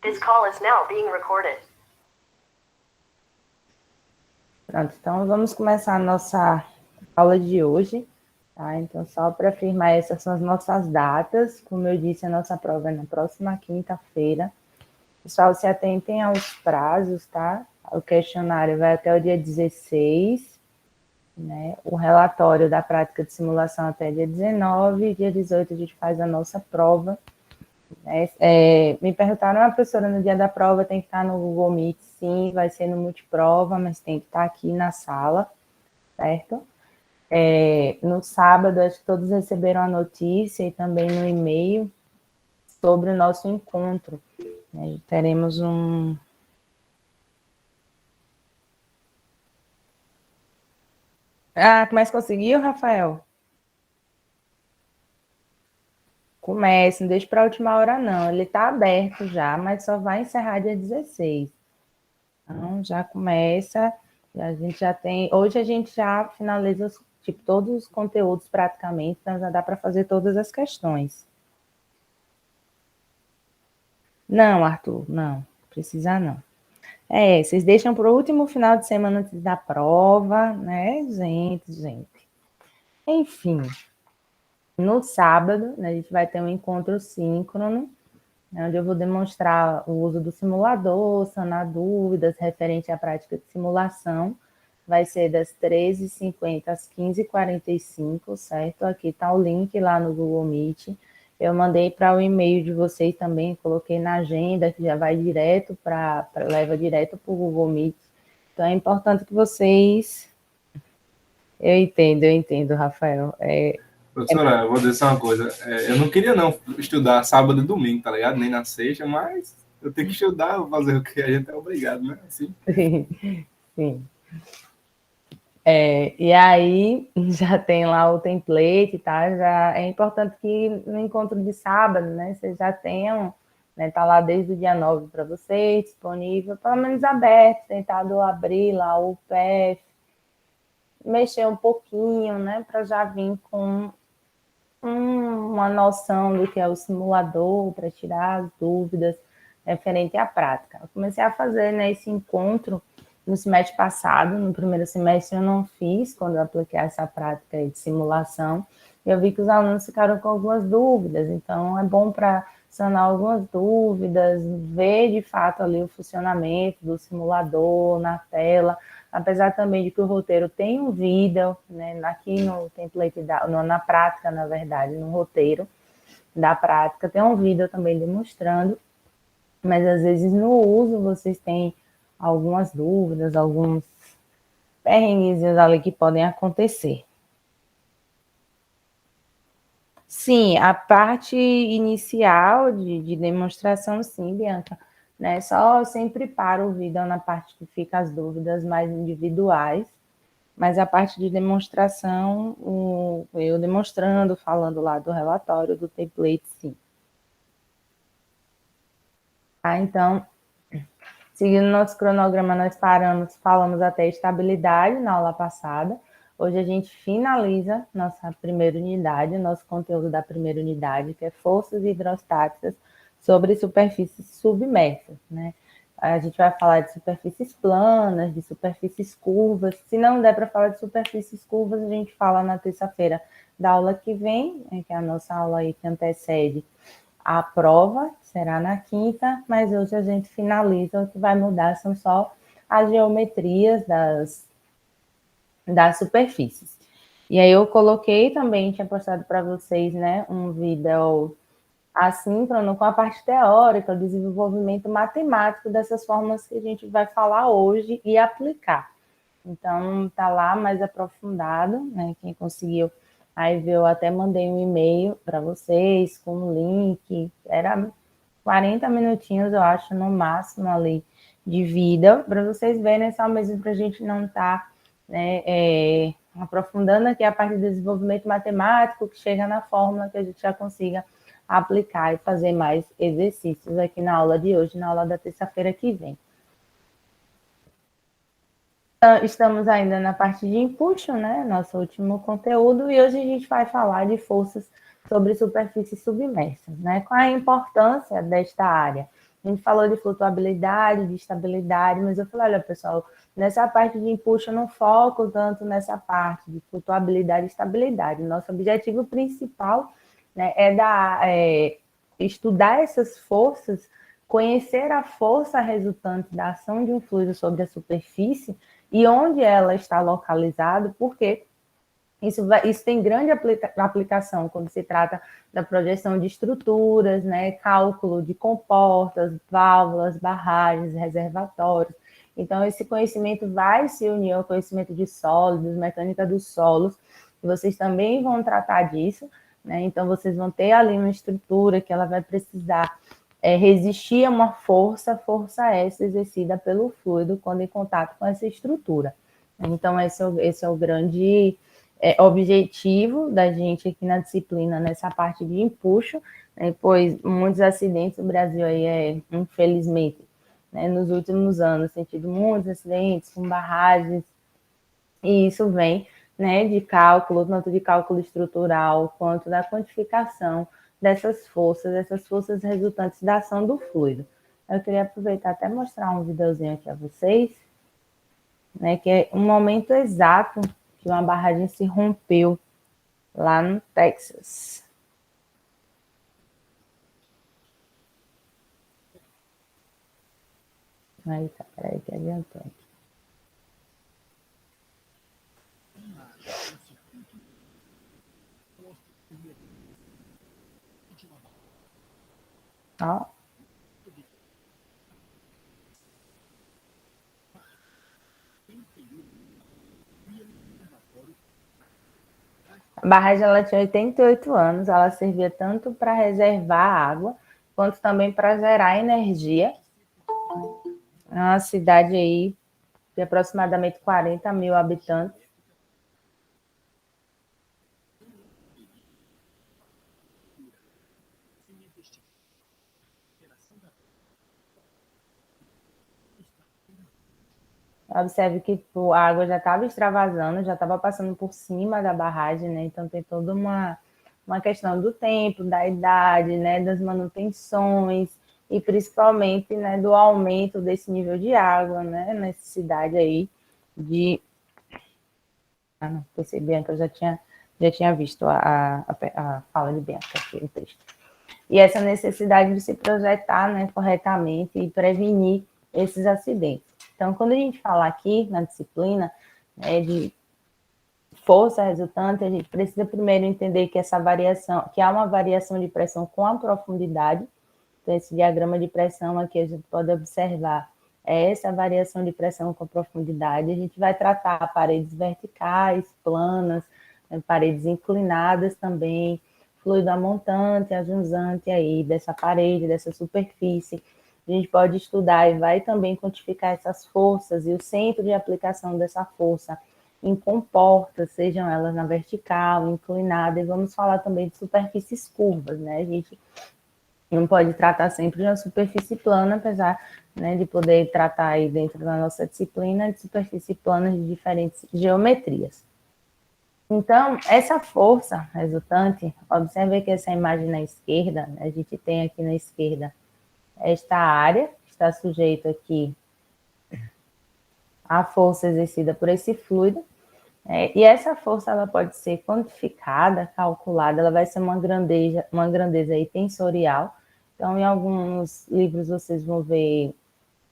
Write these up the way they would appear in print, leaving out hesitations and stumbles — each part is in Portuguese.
This call is now being recorded. Pronto, então vamos começar a nossa aula de hoje, tá? Então, só para afirmar, essas são as nossas datas. Como eu disse, a nossa prova é na próxima quinta-feira. Pessoal, se atentem aos prazos, tá? O questionário vai até o dia 16, né? O relatório da prática de simulação até dia 19, dia 18 a gente faz a nossa prova. Me perguntaram, professora, no dia da prova tem que estar no Google Meet? Sim, vai ser no Multiprova, mas tem que estar aqui na sala, certo? No sábado, acho que todos receberam a notícia e também no e-mail sobre o nosso encontro, né? Teremos um... mas conseguiu, Rafael? Comece, não deixe para a última hora, não. Ele está aberto já, mas só vai encerrar dia 16. Então, já começa. A gente já tem... Hoje a gente já finaliza todos os conteúdos praticamente, então já dá para fazer todas as questões. Não, Arthur, não. Precisa não. Vocês deixam para o último final de semana antes da prova, né, gente? Enfim, no sábado, né, a gente vai ter um encontro síncrono, onde eu vou demonstrar o uso do simulador, sanar dúvidas referente à prática de simulação. Vai ser das 13h50 às 15h45, certo? Aqui está o link lá no Google Meet. Eu mandei para o e-mail de vocês também, coloquei na agenda, que já vai direto leva direto para o Google Meet. Então, é importante que vocês... Eu entendo, Rafael. Professora, eu vou dizer uma coisa. Eu não queria não estudar sábado e domingo, tá ligado? Nem na sexta, mas eu tenho que estudar, vou fazer o que a gente é obrigado, né? Assim. Sim. E aí, já tem lá o template, tá? Já é importante que no encontro de sábado, né, vocês já tenham, né, tá lá desde o dia 9 para vocês, disponível, pelo menos aberto, tentado abrir lá o PF, mexer um pouquinho, né, para já vir com uma noção do que é o simulador, para tirar as dúvidas referente à prática. Eu comecei a fazer, né, esse encontro no semestre passado. No primeiro semestre eu não fiz, quando eu apliquei essa prática de simulação. Eu vi que os alunos ficaram com algumas dúvidas, então é bom para sanar algumas dúvidas, ver de fato ali o funcionamento do simulador na tela, apesar também de que o roteiro tem um vídeo, né, aqui no template, na prática, na verdade, no roteiro da prática, tem um vídeo também demonstrando, mas às vezes no uso vocês têm algumas dúvidas, alguns perrengues ali que podem acontecer. Sim, a parte inicial de demonstração, sim, Bianca, né? Só sempre para o vídeo na parte que fica as dúvidas mais individuais, mas a parte de demonstração, eu demonstrando, falando lá do relatório, do template, sim. Então, seguindo nosso cronograma, nós falamos até estabilidade na aula passada. Hoje a gente finaliza nossa primeira unidade, nosso conteúdo da primeira unidade, que é forças hidrostáticas sobre superfícies submersas, né? A gente vai falar de superfícies planas, de superfícies curvas. Se não der para falar de superfícies curvas, a gente fala na terça-feira da aula que vem, né, que é a nossa aula aí que antecede a prova, será na quinta, mas hoje a gente finaliza. O que vai mudar são só as geometrias das superfícies. E aí eu coloquei também, tinha postado para vocês, né, um vídeo assíncrono com a parte teórica, o desenvolvimento matemático dessas fórmulas que a gente vai falar hoje e aplicar. Então, tá lá mais aprofundado, né? Quem conseguiu, aí eu até mandei um e-mail para vocês com um link, era 40 minutinhos, eu acho, no máximo ali de vídeo, para vocês verem, só mesmo para a gente não estar, né, aprofundando aqui a parte do desenvolvimento matemático, que chega na fórmula, que a gente já consiga aplicar e fazer mais exercícios aqui na aula de hoje, na aula da terça-feira que vem. Estamos ainda na parte de impulso, né? Nosso último conteúdo, e hoje a gente vai falar de forças sobre superfícies submersas, né? Qual é a importância desta área? A gente falou de flutuabilidade, de estabilidade, mas eu falei, olha, pessoal, nessa parte de empuxo eu não foco tanto nessa parte de flutuabilidade e estabilidade. Nosso objetivo principal, né, é estudar essas forças, conhecer a força resultante da ação de um fluido sobre a superfície e onde ela está localizada, porque isso tem grande aplicação quando se trata da projeção de estruturas, né, cálculo de comportas, válvulas, barragens, reservatórios. Então, esse conhecimento vai se unir ao conhecimento de sólidos, mecânica dos solos, e vocês também vão tratar disso, né? Então, vocês vão ter ali uma estrutura que ela vai precisar resistir a uma força essa exercida pelo fluido quando em contato com essa estrutura. Então, esse é o grande objetivo da gente aqui na disciplina, nessa parte de empuxo, né, pois muitos acidentes no Brasil aí infelizmente, né, nos últimos anos, tem tido muitos acidentes com barragens, e isso vem, né, de cálculo, tanto de cálculo estrutural, quanto da quantificação dessas forças resultantes da ação do fluido. Eu queria aproveitar até mostrar um videozinho aqui a vocês, né, que é um momento exato que uma barragem se rompeu lá no Texas. Aí tá, peraí que adiantou aqui. Ó. A barragem ela tinha 88 anos, ela servia tanto para reservar água, quanto também para gerar energia. É uma cidade aí de aproximadamente 40 mil habitantes. Observe que a água já estava extravasando, já estava passando por cima da barragem, né? Então tem toda uma questão do tempo, da idade, né? Das manutenções e principalmente, né, do aumento desse nível de água, né? Necessidade aí de... Ah, não, percebi, Bianca, eu já tinha visto a fala de Bianca aqui no texto. E essa necessidade de se projetar, né, corretamente e prevenir esses acidentes. Então, quando a gente fala aqui na disciplina, né, de força resultante, a gente precisa primeiro entender que essa variação, que há uma variação de pressão com a profundidade. Então, esse diagrama de pressão aqui a gente pode observar essa variação de pressão com a profundidade. A gente vai tratar paredes verticais, planas, né, paredes inclinadas também, fluido amontante, ajunzante aí dessa parede, dessa superfície. A gente pode estudar e vai também quantificar essas forças e o centro de aplicação dessa força em comportas, sejam elas na vertical, inclinada, e vamos falar também de superfícies curvas, né? A gente não pode tratar sempre de uma superfície plana, apesar, né, de poder tratar aí dentro da nossa disciplina de superfície plana de diferentes geometrias. Então, essa força resultante, observe que essa imagem na esquerda, né, a gente tem aqui na esquerda esta área, que está sujeita aqui à força exercida por esse fluido, e essa força ela pode ser quantificada, calculada, ela vai ser uma grandeza aí tensorial. Então, em alguns livros vocês vão ver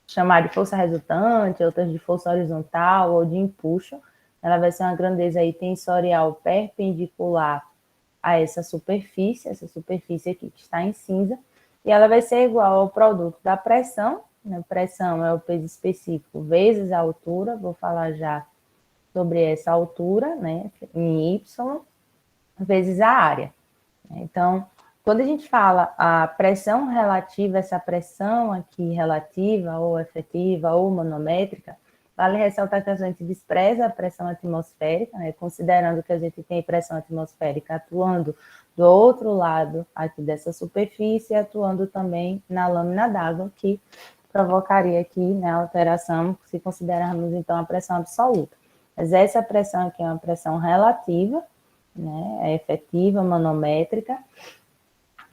chamar de força resultante, outras de força horizontal ou de empuxo. Ela vai ser uma grandeza aí tensorial perpendicular a essa superfície aqui que está em cinza, e ela vai ser igual ao produto da pressão, né? Pressão é o peso específico vezes a altura, vou falar já sobre essa altura, né, em Y, vezes a área. Então, quando a gente fala a pressão relativa, essa pressão aqui relativa, ou efetiva, ou manométrica, vale ressaltar que a gente despreza a pressão atmosférica, né, considerando que a gente tem pressão atmosférica atuando do outro lado aqui dessa superfície, atuando também na lâmina d'água, que provocaria aqui, né, alteração, se considerarmos então a pressão absoluta. Mas essa pressão aqui é uma pressão relativa, né, é efetiva, manométrica,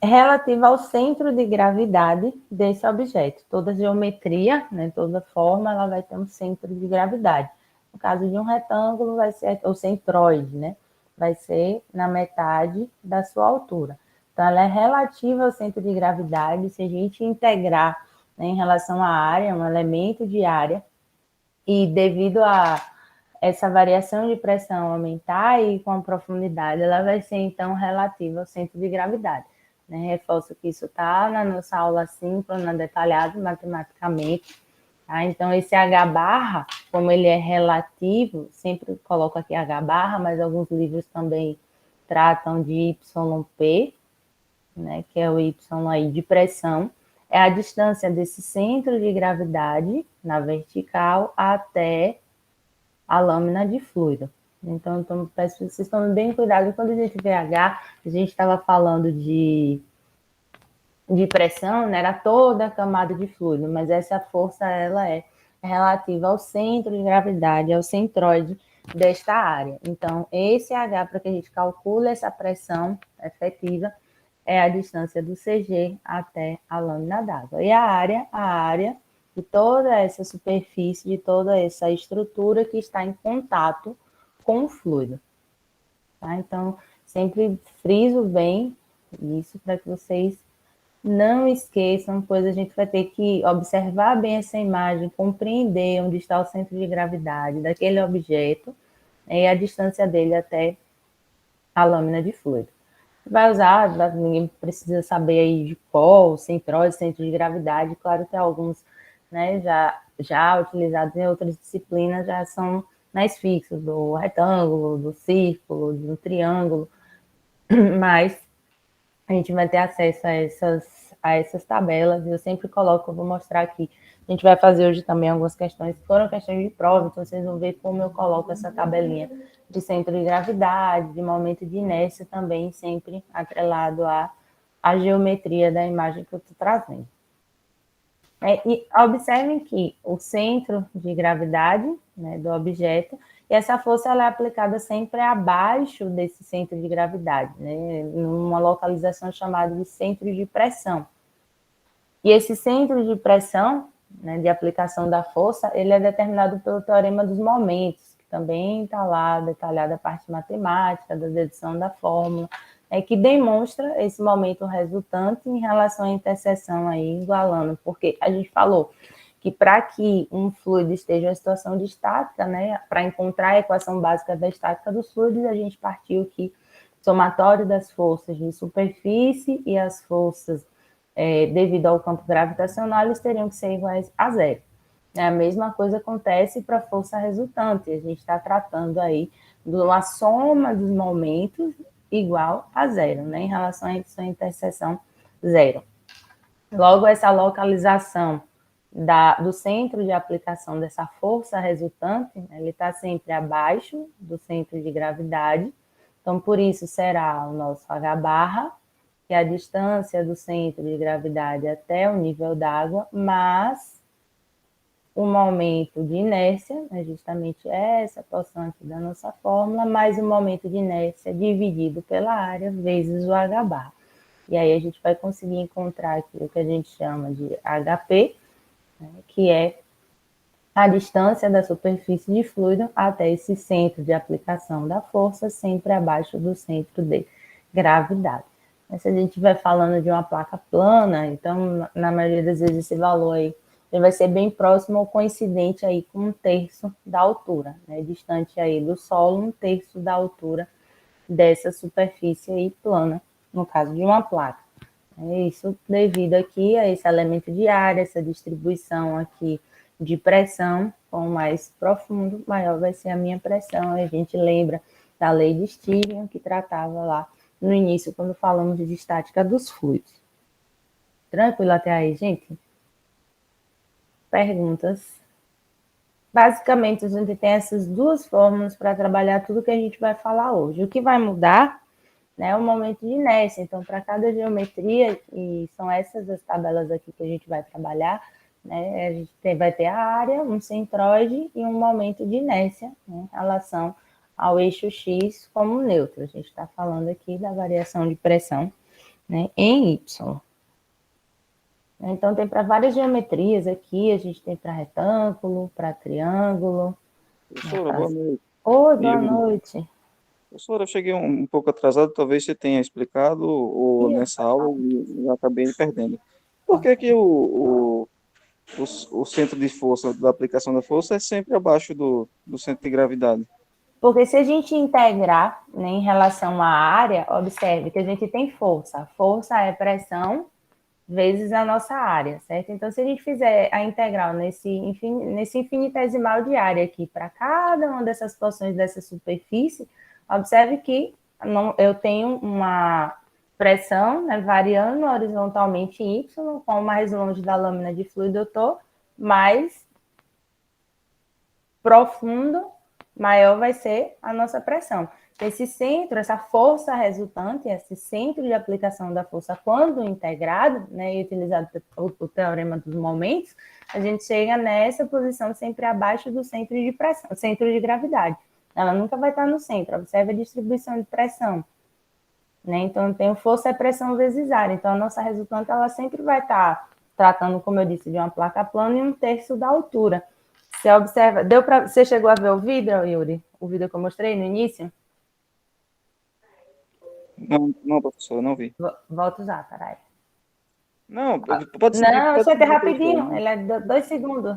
relativa ao centro de gravidade desse objeto. Toda geometria, né, toda forma, ela vai ter um centro de gravidade. No caso de um retângulo, vai ser o centroide, né? Vai ser na metade da sua altura. Então, ela é relativa ao centro de gravidade. Se a gente integrar, né, em relação à área, um elemento de área, e devido a essa variação de pressão aumentar e com a profundidade, ela vai ser, então, relativa ao centro de gravidade. Né? Reforço que isso está na nossa aula síncrona, detalhado matematicamente. Tá? Então, esse H barra, como ele é relativo, sempre coloco aqui H barra, mas alguns livros também tratam de YP, né, que é o Y aí de pressão, é a distância desse centro de gravidade na vertical até a lâmina de fluido. Então, peço que vocês tomem bem cuidado. Quando a gente vê H, a gente estava falando de pressão, né? Era toda a camada de fluido, mas essa força ela é relativa ao centro de gravidade, ao centroide desta área. Então, esse H, para que a gente calcule essa pressão efetiva, é a distância do CG até a lâmina d'água. E a área de toda essa superfície, de toda essa estrutura que está em contato com o fluido. Tá? Então, sempre friso bem isso para que vocês não esqueçam, pois a gente vai ter que observar bem essa imagem, compreender onde está o centro de gravidade daquele objeto e a distância dele até a lâmina de fluido. Vai usar, ninguém precisa saber aí de qual, centroide, centro de gravidade, claro que alguns, né, já utilizados em outras disciplinas já são mais fixos, do retângulo, do círculo, do triângulo, mas a gente vai ter acesso a essas tabelas, e eu sempre coloco, eu vou mostrar aqui, a gente vai fazer hoje também algumas questões, que foram questões de prova, então vocês vão ver como eu coloco essa tabelinha de centro de gravidade, de momento de inércia também, sempre atrelado à geometria da imagem que eu estou trazendo. E observem que o centro de gravidade, né, do objeto, e essa força ela é aplicada sempre abaixo desse centro de gravidade, né, numa localização chamada de centro de pressão. E esse centro de pressão, né, de aplicação da força, ele é determinado pelo teorema dos momentos, que também está lá detalhada a parte matemática, da dedução da fórmula, que demonstra esse momento resultante em relação à interseção aí, igualando, porque a gente falou que para que um fluido esteja em situação de estática, né, para encontrar a equação básica da estática dos fluidos, a gente partiu que somatório das forças de superfície e as forças devido ao campo gravitacional, eles teriam que ser iguais a zero. A mesma coisa acontece para a força resultante, a gente está tratando aí de uma soma dos momentos igual a zero, né, em relação à sua interseção zero. Logo, essa localização do centro de aplicação dessa força resultante, né, ele está sempre abaixo do centro de gravidade, então por isso será o nosso H barra, que é a distância do centro de gravidade até o nível d'água, mas o momento de inércia, né, justamente essa porção aqui da nossa fórmula, mais o momento de inércia dividido pela área vezes o H bar. E aí a gente vai conseguir encontrar aqui o que a gente chama de HP, né, que é a distância da superfície de fluido até esse centro de aplicação da força, sempre abaixo do centro de gravidade. Mas se a gente estiver falando de uma placa plana, então, na maioria das vezes, esse valor aí ele vai ser bem próximo ou coincidente aí com 1/3 da altura, né? Distante aí do solo, 1/3 da altura dessa superfície aí plana, no caso de uma placa. Isso devido aqui a esse elemento de área, essa distribuição aqui de pressão, quanto mais profundo, maior vai ser a minha pressão. A gente lembra da lei de Stirling, que tratava lá no início, quando falamos de estática dos fluidos. Tranquilo até aí, gente? Perguntas? Basicamente, a gente tem essas duas fórmulas para trabalhar tudo que a gente vai falar hoje. O que vai mudar, né, é o momento de inércia. Então, para cada geometria, e são essas as tabelas aqui que a gente vai trabalhar, né, a gente vai ter a área, um centroide e um momento de inércia, né, em relação ao eixo X como neutro. A gente está falando aqui da variação de pressão né, em Y. Então, tem para várias geometrias aqui, a gente tem para retângulo, para triângulo. Professora, boa noite. Oi, boa Yuri. noite. Professora, eu cheguei um pouco atrasado, talvez você tenha explicado, ou Ih, nessa aula eu acabei me perdendo. Por que que o centro de força, da aplicação da força, é sempre abaixo do centro de gravidade? Porque se a gente integrar, né, em relação à área, observe que a gente tem força. Força é pressão vezes a nossa área, certo? Então, se a gente fizer a integral nesse infinitesimal de área aqui para cada uma dessas porções dessa superfície, observe que eu tenho uma pressão, né, variando horizontalmente em Y, quanto mais longe da lâmina de fluido eu estou, mais profundo, maior vai ser a nossa pressão. Esse centro, essa força resultante, esse centro de aplicação da força quando integrado, né, e utilizado o teorema dos momentos, a gente chega nessa posição sempre abaixo do centro de pressão, centro de gravidade. Ela nunca vai estar no centro. Observe a distribuição de pressão, né? Então, eu tenho força e pressão vezes área. Então, a nossa resultante, ela sempre vai estar tratando, como eu disse, de uma placa plana e 1/3 da altura. Você observa, você chegou a ver o vídeo, Yuri? O vídeo que eu mostrei no início? Não, não, professora, não vi. Volta a usar, peraí. Não, pode seguir, Não, pode isso é seguir, professora. rapidinho, ele é 2 segundos.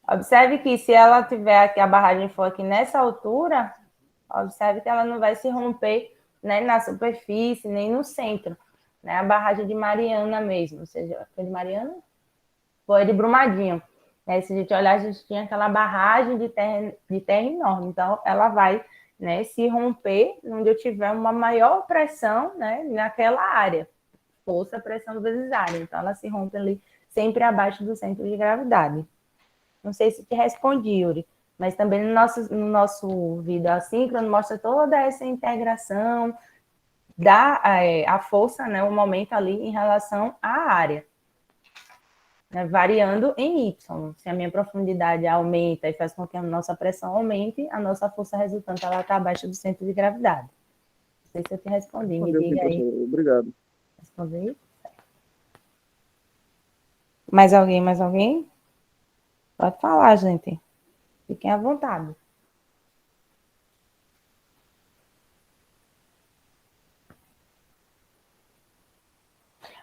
Observe que se ela tiver aqui, a barragem for aqui nessa altura, observe que ela não vai se romper, né, na superfície, nem no centro. Né? A barragem de Mariana mesmo, ou seja, foi de Mariana? Foi de Brumadinho. Né? Se a gente olhar, a gente tinha aquela barragem de terra enorme. Então, ela vai, né, se romper onde eu tiver uma maior pressão, né, naquela área. Força, pressão vezes área. Então, ela se rompe ali sempre abaixo do centro de gravidade. Não sei se te respondi, Yuri, mas também no nosso vídeo assíncrono mostra toda essa integração da a força, né, o momento ali em relação à área, né, variando em Y. Se a minha profundidade aumenta e faz com que a nossa pressão aumente, a nossa força resultante está abaixo do centro de gravidade. Não sei se eu te respondi, me diga aí. Obrigado. Respondi? Mais alguém? Mais alguém? Pode falar, gente. Fiquem à vontade.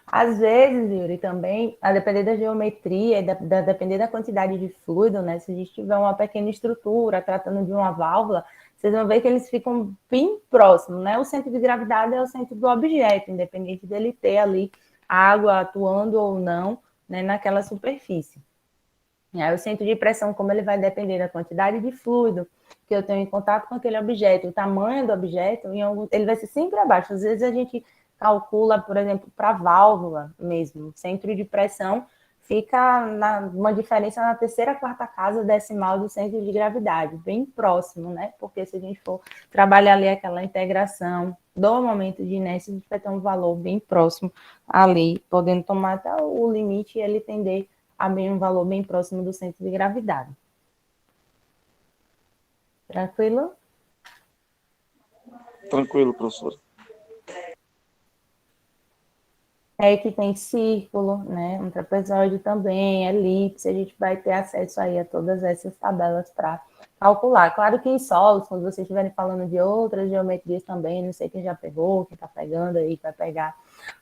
Às vezes, Yuri, também, a depender da geometria, depender da quantidade de fluido, né? Se a gente tiver uma pequena estrutura tratando de uma válvula, vocês vão ver que eles ficam bem próximos, né? O centro de gravidade é o centro do objeto, independente dele ter ali água atuando ou não, né, naquela superfície. E aí, o centro de pressão, como ele vai depender da quantidade de fluido que eu tenho em contato com aquele objeto, o tamanho do objeto, ele vai ser sempre abaixo. Às vezes a gente calcula, por exemplo, para válvula mesmo, centro de pressão fica uma diferença na terceira, quarta casa decimal do centro de gravidade, bem próximo, né? Porque se a gente for trabalhar ali aquela integração do momento de inércia, a gente vai ter um valor bem próximo ali, podendo tomar até o limite e ele tender a um valor bem próximo do centro de gravidade. Tranquilo? Tranquilo, professor. É que tem círculo, né? Um trapezoide também, elipse, a gente vai ter acesso aí a todas essas tabelas para calcular. Claro que em solos, quando vocês estiverem falando de outras geometrias também, não sei quem já pegou, quem está pegando aí, vai pegar,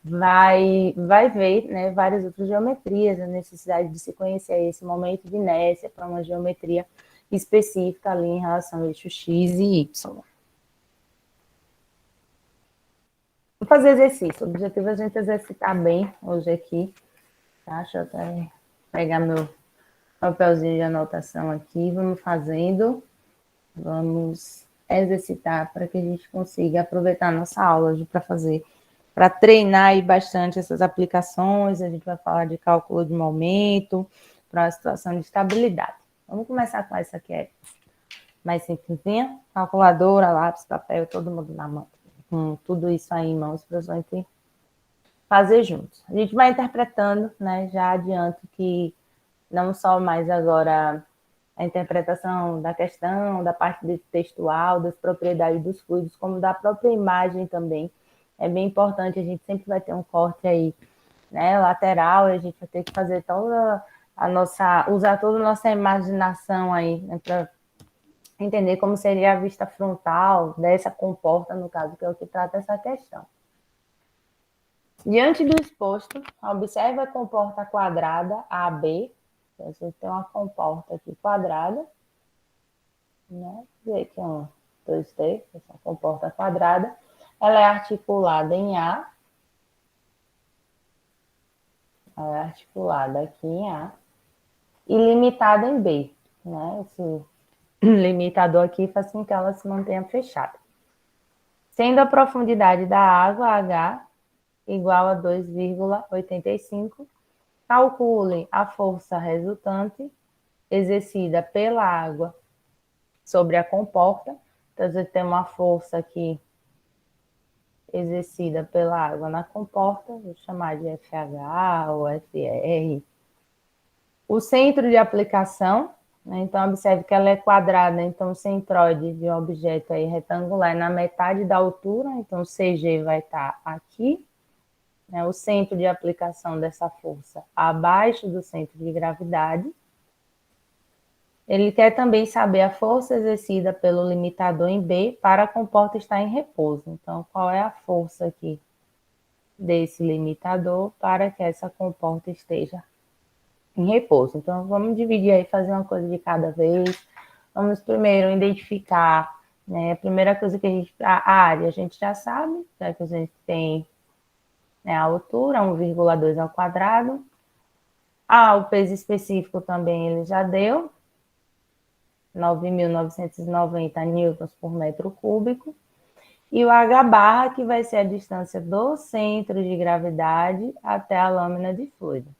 vai ver, né, várias outras geometrias, a necessidade de se conhecer esse momento de inércia para uma geometria específica ali em relação ao eixo X e Y. Vou fazer exercício. O objetivo é a gente exercitar bem hoje aqui. Tá? Deixa eu até pegar meu papelzinho de anotação aqui. Vamos fazendo. Vamos exercitar para que a gente consiga aproveitar a nossa aula hoje para fazer, para treinar aí bastante essas aplicações. A gente vai falar de cálculo de momento, para uma situação de estabilidade. Vamos começar com essa aqui, mais simplesinha. Calculadora, lápis, papel, todo mundo na mão. Com tudo isso aí em mãos para a gente fazer juntos. A gente vai interpretando, né? Já adianto que não só mais agora a interpretação da questão, da parte textual, das propriedades dos fluidos, como da própria imagem também. é bem importante, a gente sempre vai ter um corte aí, né, lateral, e a gente vai ter que fazer toda usar toda a nossa imaginação aí, né, para entender como seria a vista frontal dessa comporta, no caso, que é o que trata essa questão. Diante do exposto, observe a comporta quadrada AB. Então, você tem uma comporta aqui quadrada, né? Dizer que é um, dois, três, essa comporta quadrada. Ela é articulada em A. Ela é articulada aqui em A. E limitada em B, né? Esse limitador aqui faz com que ela se mantenha fechada. Sendo a profundidade da água, H, igual a 2,85, calcule a força resultante exercida pela água sobre a comporta. Então, você tem uma força aqui exercida pela água na comporta, vou chamar de FH ou FR. O centro de aplicação, né? Então, observe que ela é quadrada, então o centroide de um objeto aí retangular é na metade da altura, então o CG vai estar aqui, né? O centro de aplicação dessa força abaixo do centro de gravidade. Ele quer também saber a força exercida pelo limitador em B para a comporta estar em repouso. Então, qual é a força aqui desse limitador para que essa comporta esteja em repouso? Então, vamos dividir aí, fazer uma coisa de cada vez. Vamos primeiro identificar, né, a primeira coisa que a área a gente já sabe, já que a gente tem, né, a altura, 1,2 ao quadrado. O peso específico também ele já deu, 9.990 newtons por metro cúbico. E o H barra, que vai ser a distância do centro de gravidade até a lâmina de fluido.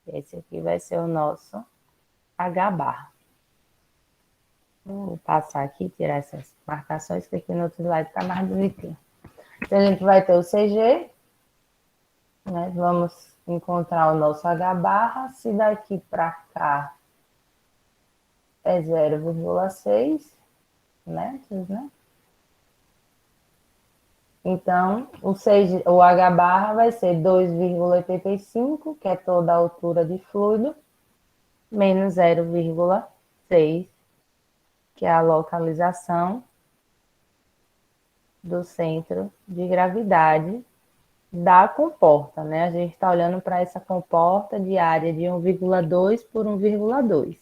Esse aqui vai ser o nosso H barra. Vou passar aqui, tirar essas marcações, que aqui no outro slide está mais bonitinho. Então, a gente vai ter o CG, né? Vamos encontrar o nosso H barra. Se daqui para cá é 0,6 metros, né? Então, o H barra vai ser 2,85, que é toda a altura de fluido, menos 0,6, que é a localização do centro de gravidade da comporta, né? A gente está olhando para essa comporta de área de 1,2 por 1,2.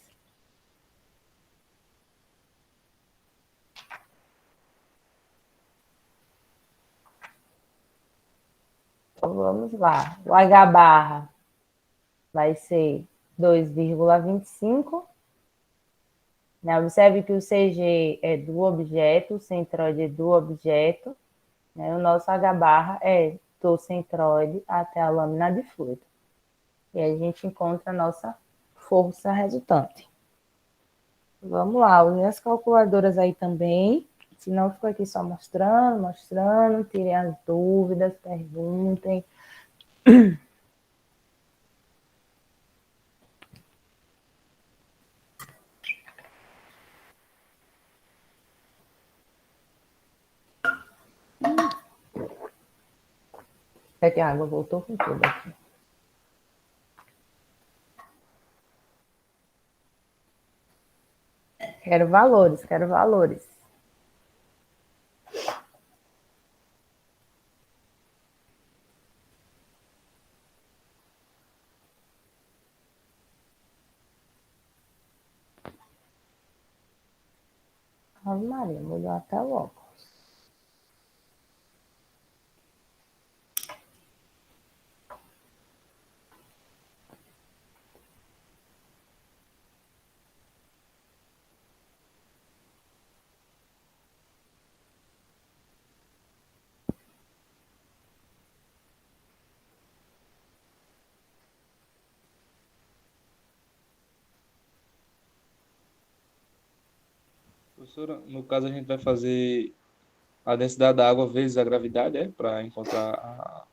Então, vamos lá. O H barra vai ser 2,25. Né? Observe que o CG é do objeto, o centroide é do objeto. Né? O nosso H barra é do centroide até a lâmina de fluido. E aí a gente encontra a nossa força resultante. Vamos lá, usem as calculadoras aí também. Se não, fico aqui só mostrando, tirem as dúvidas, perguntem. É que a água voltou com tudo aqui. Quero valores, quero valores. Ave Maria, mudou até o óculos. Professora, no caso a gente vai fazer a densidade da água vezes a gravidade, para encontrar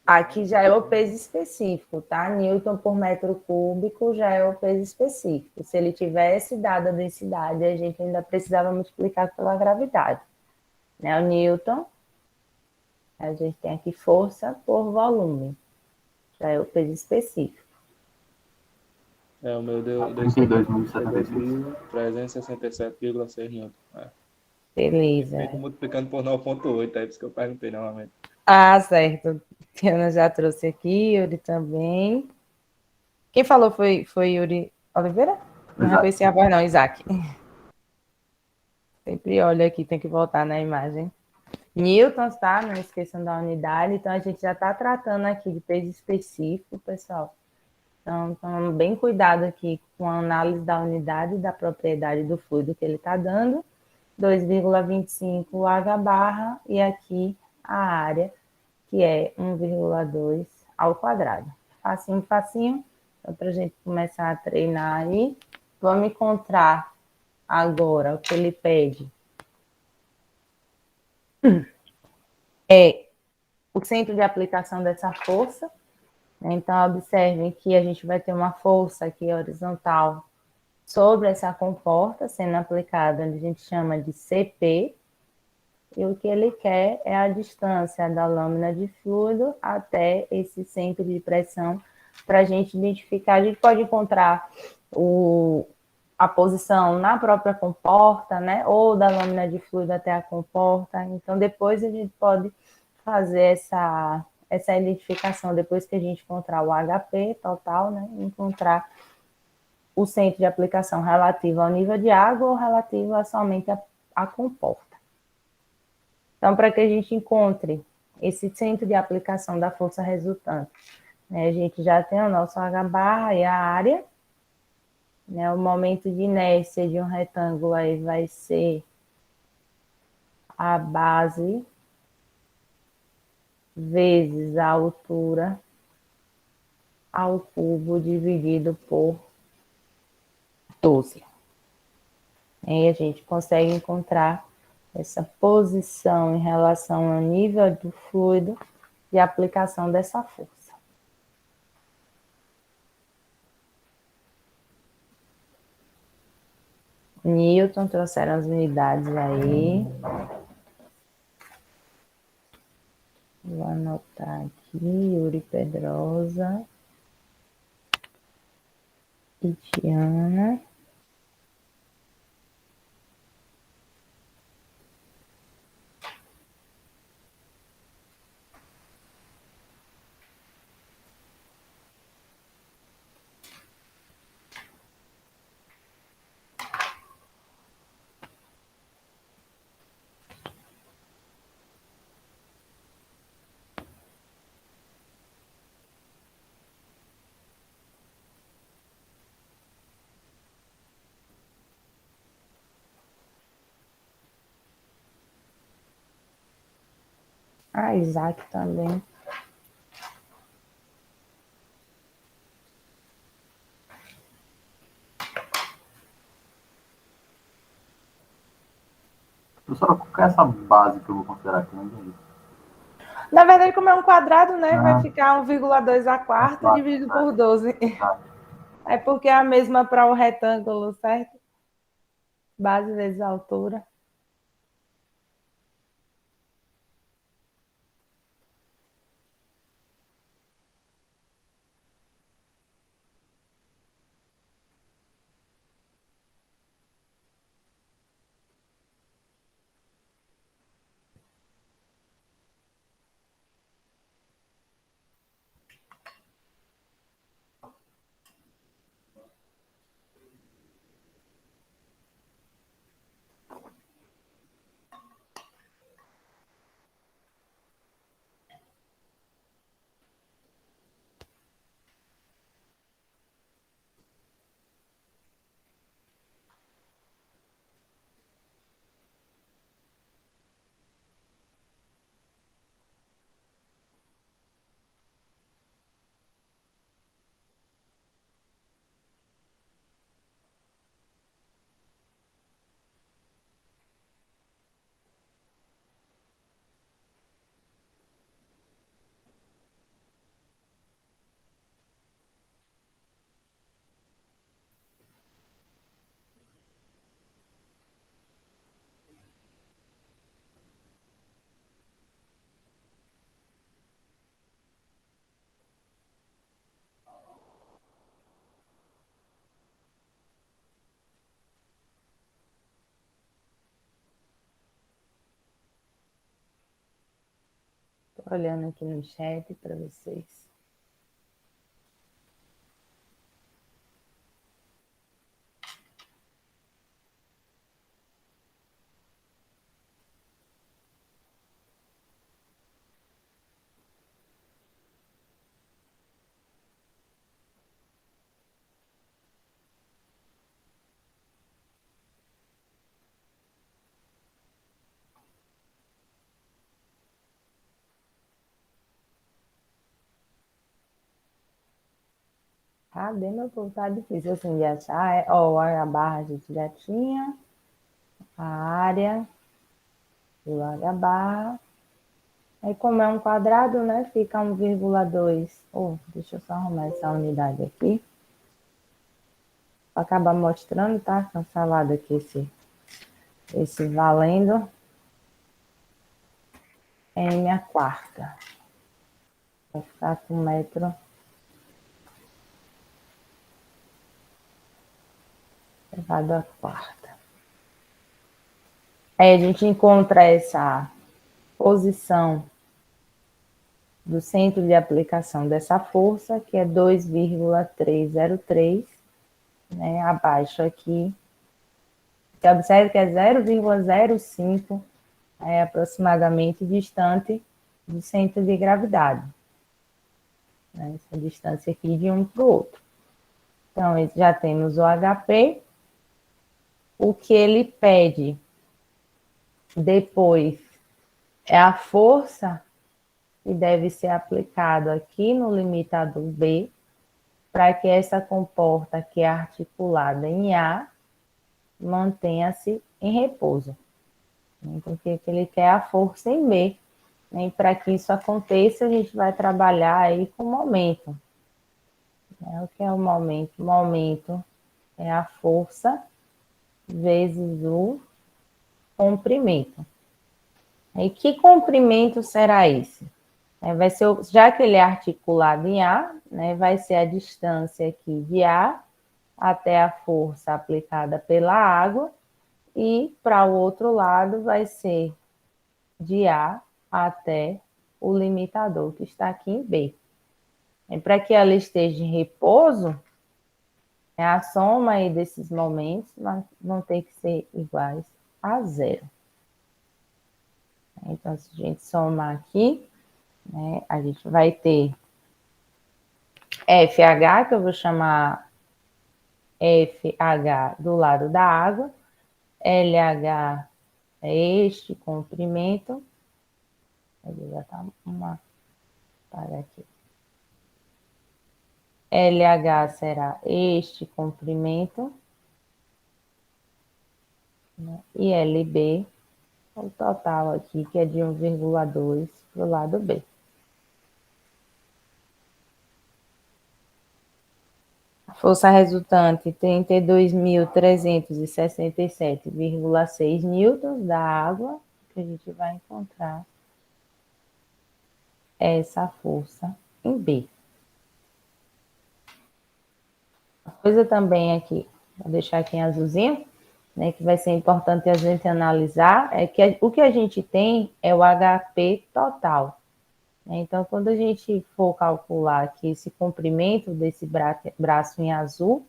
Aqui já é o peso específico, tá? Newton por metro cúbico já é o peso específico. Se ele tivesse dado a densidade, a gente ainda precisava multiplicar pela gravidade. né? O Newton, a gente tem aqui força por volume, já é o peso específico. O meu deu 32.367,6 newton. Beleza. Feito multiplicando por 9,8, é por isso que eu perguntei novamente. Ah, certo. Tiana já trouxe aqui, Yuri também. Quem falou foi Yuri Oliveira? Não reconheci a voz, não, Isaac. Sempre olha aqui, tem que voltar na imagem. Newtons, tá? Não esqueçam da unidade. Então, a gente já está tratando aqui de peso específico, pessoal. Então, tome bem cuidado aqui com a análise da unidade e da propriedade do fluido que ele está dando. 2,25 H barra e aqui a área, que é 1,2 ao quadrado. Facinho, facinho. Então, para a gente começar a treinar aí, vamos encontrar agora o que ele pede. É o centro de aplicação dessa força. Então, observem que a gente vai ter uma força aqui horizontal sobre essa comporta sendo aplicada, onde a gente chama de CP, e o que ele quer é a distância da lâmina de fluido até esse centro de pressão, para a gente identificar. A gente pode encontrar a posição na própria comporta, né, ou da lâmina de fluido até a comporta. Então, depois a gente pode fazer essa identificação, depois que a gente encontrar o HP total, né, encontrar o centro de aplicação relativo ao nível de água ou relativo a somente a comporta. Então, para que a gente encontre esse centro de aplicação da força resultante, né, a gente já tem o nosso H barra e a área, né, o momento de inércia de um retângulo aí vai ser a base vezes a altura ao cubo dividido por 12. Aí a gente consegue encontrar essa posição em relação ao nível do fluido e aplicação dessa força. Newton, trouxeram as unidades aí. Vou anotar aqui, Yuri Pedrosa e Tiana. Ah, Isaac também. Professora, qual que é essa base que eu vou considerar aqui? Não entendi. Na verdade, como é um quadrado, né, vai Ah. ficar 1,2 a quarta dividido por 12. Tá. É porque é a mesma para o retângulo, certo? Base vezes a altura. olhando aqui no chat para vocês. Cadê meu povo? Tá difícil assim de achar. Ó, a barra a gente já tinha. A área do H barra. Aí, como é um quadrado, né? Fica 1,2. Oh, deixa eu só arrumar essa unidade aqui. Para acabar mostrando, tá? Cancelado aqui esse valendo. M a quarta. Vai ficar com metro elevado à quarta. Aí a gente encontra essa posição do centro de aplicação dessa força, que é 2,303, né? Abaixo aqui. Você observa que é 0,05, aproximadamente distante do centro de gravidade. Né? Essa distância aqui de um para o outro. Então, já temos o HP. O que ele pede depois é a força que deve ser aplicada aqui no limitador B, para que essa comporta que é articulada em A mantenha-se em repouso. Porque ele quer a força em B. E para que isso aconteça, a gente vai trabalhar aí com momento. O que é o momento? O momento é a força vezes o comprimento. E que comprimento será esse? Vai ser, já que ele é articulado em A, né, vai ser a distância aqui de A até a força aplicada pela água, e para o outro lado vai ser de A até o limitador, que está aqui em B. E para que ela esteja em repouso, a soma aí desses momentos vão ter que ser iguais a zero. Então, se a gente somar aqui, né, a gente vai ter FH, que eu vou chamar FH do lado da água, LH é este comprimento, já está uma para aqui. LH será este comprimento, né, e LB, o total aqui, que é de 1,2 para o lado B. A força resultante, 32.367,6 newtons da água, que a gente vai encontrar essa força em B. A coisa também aqui, vou deixar aqui em azulzinho, né, que vai ser importante a gente analisar, é que o que a gente tem é o HP total. Então, quando a gente for calcular aqui esse comprimento desse braço em azul,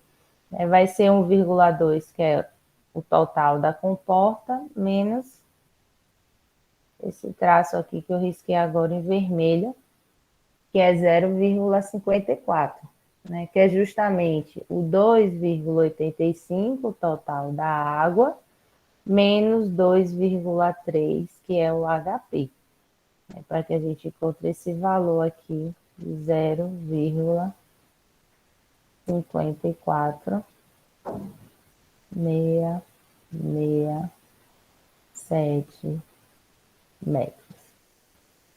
vai ser 1,2, que é o total da comporta, menos esse traço aqui que eu risquei agora em vermelho, que é 0,54, né? Que é justamente o 2,85, o total da água, menos 2,3, que é o HP. Para que a gente encontre esse valor aqui de 0,54667 metros.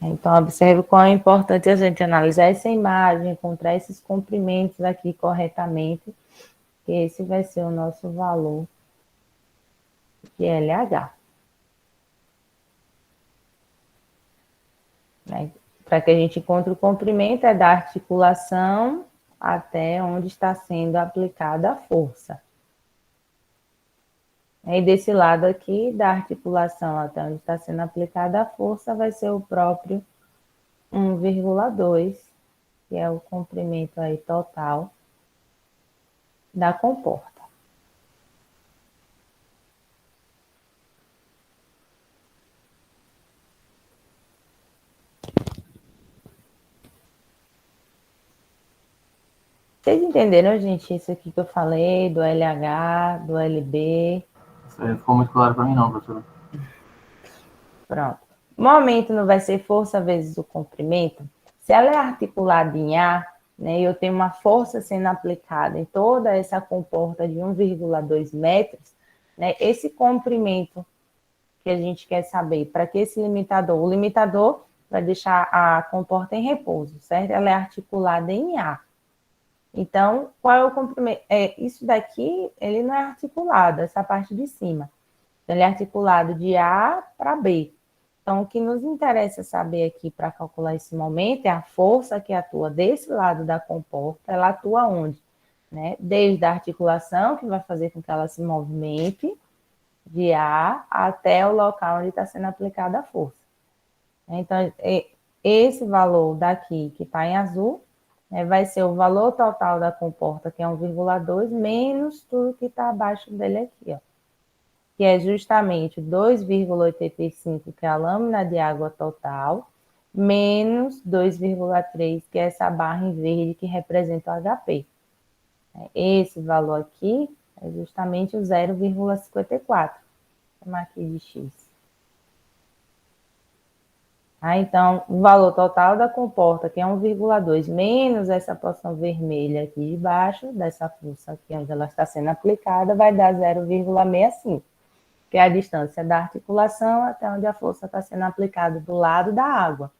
Então, observe quão é importante a gente analisar essa imagem, encontrar esses comprimentos aqui corretamente, que esse vai ser o nosso valor de LH. Para que a gente encontre o comprimento, é da articulação até onde está sendo aplicada a força. E desse lado aqui, da articulação até onde está sendo aplicada a força, vai ser o próprio 1,2, que é o comprimento aí total da comporta. Vocês entenderam, gente, isso aqui que eu falei, do LH, do LB? Isso aí não ficou muito claro para mim, não, professor. Pronto. O momento não vai ser força vezes o comprimento. Se ela é articulada em A, né, e eu tenho uma força sendo aplicada em toda essa comporta de 1,2 metros, né, esse comprimento que a gente quer saber, para que esse limitador? O limitador vai deixar a comporta em repouso, certo? Ela é articulada em A. Então, qual é o comprimento? Isso daqui, ele não é articulado, essa parte de cima. Ele é articulado de A para B. Então, o que nos interessa saber aqui para calcular esse momento é a força que atua desse lado da comporta, ela atua onde? Né? Desde a articulação, que vai fazer com que ela se movimente, de A até o local onde está sendo aplicada a força. Então, esse valor daqui, que está em azul, né, vai ser o valor total da comporta, que é 1,2, menos tudo que está abaixo dele aqui, ó, que é justamente 2,85, que é a lâmina de água total, menos 2,3, que é essa barra em verde que representa o HP. Esse valor aqui é justamente o 0,54. Vou chamar aqui de X. Então, o valor total da comporta, que é 1,2, menos essa porção vermelha aqui de baixo, dessa força aqui onde ela está sendo aplicada, vai dar 0,65, que é a distância da articulação até onde a força está sendo aplicada do lado da água.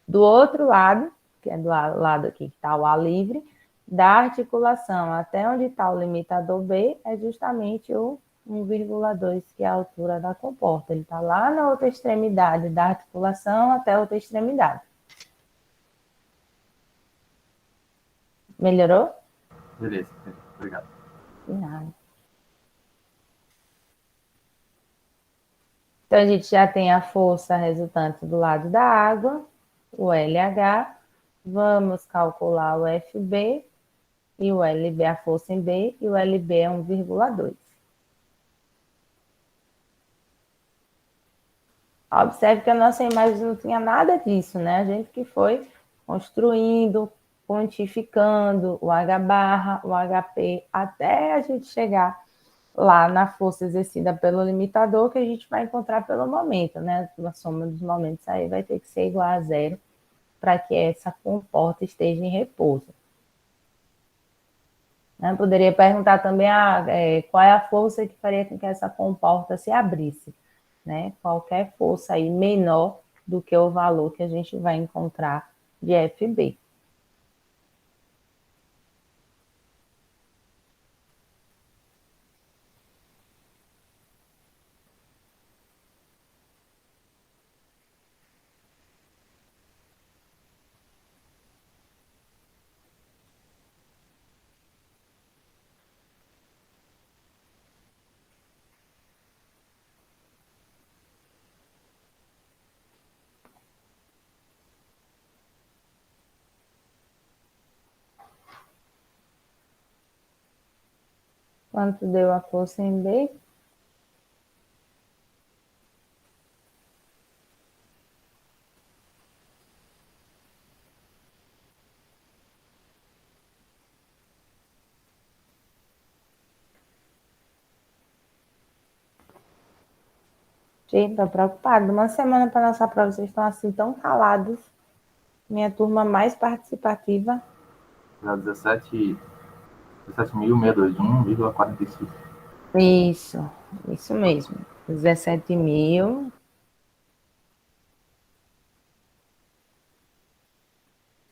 Do outro lado, que é do lado aqui que está o ar livre, da articulação até onde está o limitador B, é justamente o 1,2, que é a altura da comporta. Ele está lá na outra extremidade da articulação até a outra extremidade. Melhorou? Beleza, obrigado. De nada. Então, a gente já tem a força resultante do lado da água, o LH. Vamos calcular o FB e o LB, a força em B, e o LB é 1,2. Observe que a nossa imagem não tinha nada disso, né? A gente que foi construindo, quantificando o H barra, o HP, até a gente chegar lá na força exercida pelo limitador, que a gente vai encontrar pelo momento, né? A soma dos momentos aí vai ter que ser igual a 0 para que essa comporta esteja em repouso. Né? Poderia perguntar também qual é a força que faria com que essa comporta se abrisse. Né? Qualquer força aí menor do que o valor que a gente vai encontrar de FB. Quanto deu a força em B? Gente, tô preocupada. Uma semana para nossa prova, vocês estão assim tão calados. Minha turma mais participativa. Já 17.621,46. Isso mesmo. 17.000.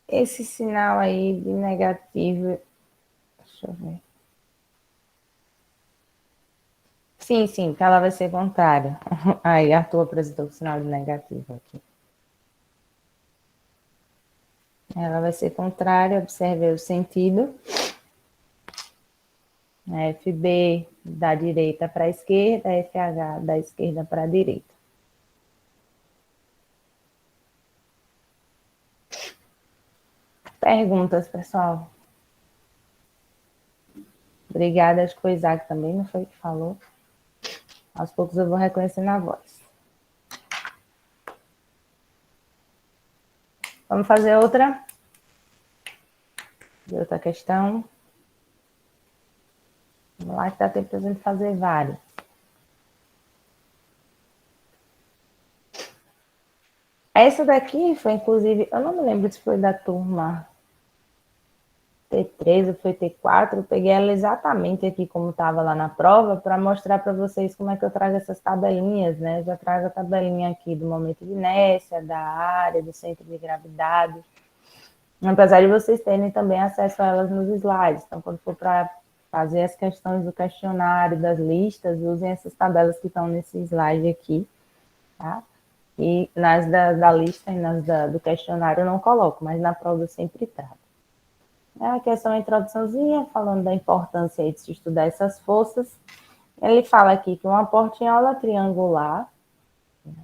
Esse sinal aí de negativo. Deixa eu ver. Sim, que ela vai ser contrária. Aí, Arthur apresentou o sinal de negativo aqui. Ela vai ser contrária, observe o sentido. FB da direita para a esquerda, FH da esquerda para a direita. Perguntas, pessoal? Obrigada, acho que o Isaac também não foi que falou. Aos poucos eu vou reconhecendo a voz. Vamos fazer outra? De outra questão. Vamos lá que dá tempo para a gente fazer várias. Essa daqui foi, inclusive, eu não me lembro se foi da turma T3 ou foi T4, eu peguei ela exatamente aqui como estava lá na prova para mostrar para vocês como é que eu trago essas tabelinhas, né? Eu já trago a tabelinha aqui do momento de inércia, da área, do centro de gravidade. Apesar de vocês terem também acesso a elas nos slides. Então, quando for para fazer as questões do questionário, das listas, usem essas tabelas que estão nesse slide aqui, tá? E nas da lista e nas do questionário eu não coloco, mas na prova eu sempre trago. A questão, a introduçãozinha, falando da importância aí de se estudar essas forças. Ele fala aqui que uma portinhola triangular, né,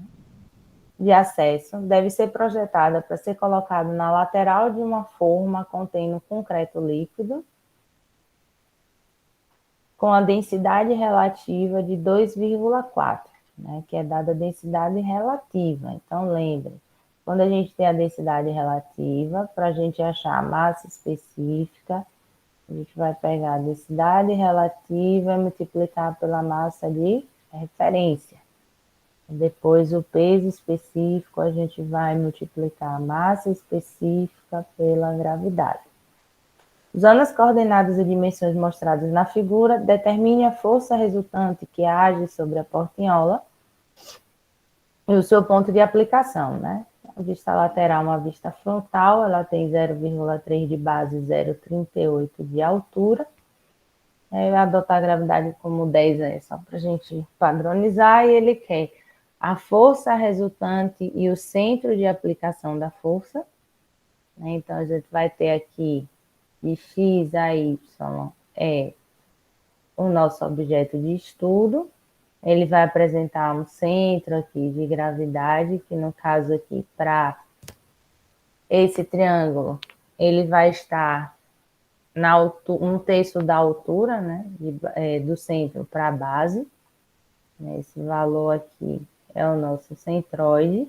de acesso deve ser projetada para ser colocada na lateral de uma forma contendo concreto líquido, com a densidade relativa de 2,4, né, que é dada a densidade relativa. Então, lembre, quando a gente tem a densidade relativa, para a gente achar a massa específica, a gente vai pegar a densidade relativa e multiplicar pela massa de referência. Depois, o peso específico, a gente vai multiplicar a massa específica pela gravidade. Usando as coordenadas e dimensões mostradas na figura, determine a força resultante que age sobre a portinhola e o seu ponto de aplicação, né? A vista lateral, uma vista frontal, ela tem 0,3 de base, 0,38 de altura. Adotar a gravidade como 10 é só para a gente padronizar, e ele quer a força resultante e o centro de aplicação da força, né? Então, a gente vai ter aqui de X a Y é o nosso objeto de estudo. Ele vai apresentar um centro aqui de gravidade, que no caso aqui, para esse triângulo, ele vai estar na altura, 1/3 da altura, né, do centro para a base. Esse valor aqui é o nosso centroide.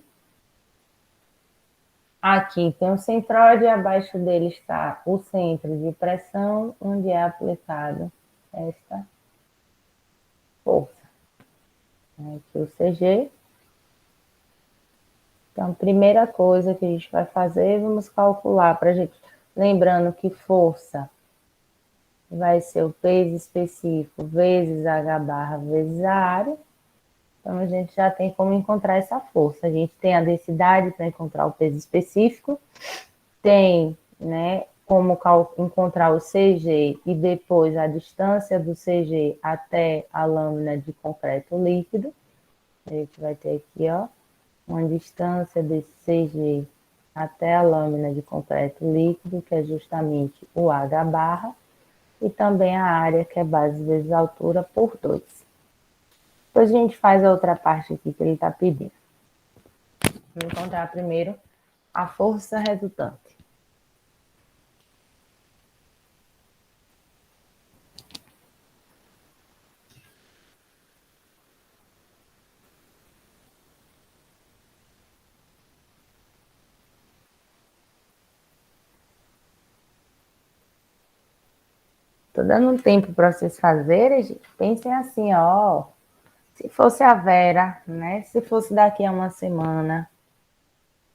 Aqui tem o centroide e abaixo dele está o centro de pressão, onde é aplicado esta força. Aqui o CG. Então, primeira coisa que a gente vai fazer, vamos calcular para a gente. Lembrando que força vai ser o peso específico vezes H barra vezes a área. Então, a gente já tem como encontrar essa força. A gente tem a densidade para encontrar o peso específico, tem, né, como encontrar o CG e depois a distância do CG até a lâmina de concreto líquido. A gente vai ter aqui, ó, uma distância desse CG até a lâmina de concreto líquido, que é justamente o H barra, e também a área, que é base vezes altura, por 2. Depois a gente faz a outra parte aqui que ele está pedindo. Vamos encontrar primeiro a força resultante. Tô dando um tempo para vocês fazerem, gente. Pensem assim, ó. Se fosse a Vera, né? Se fosse daqui a uma semana,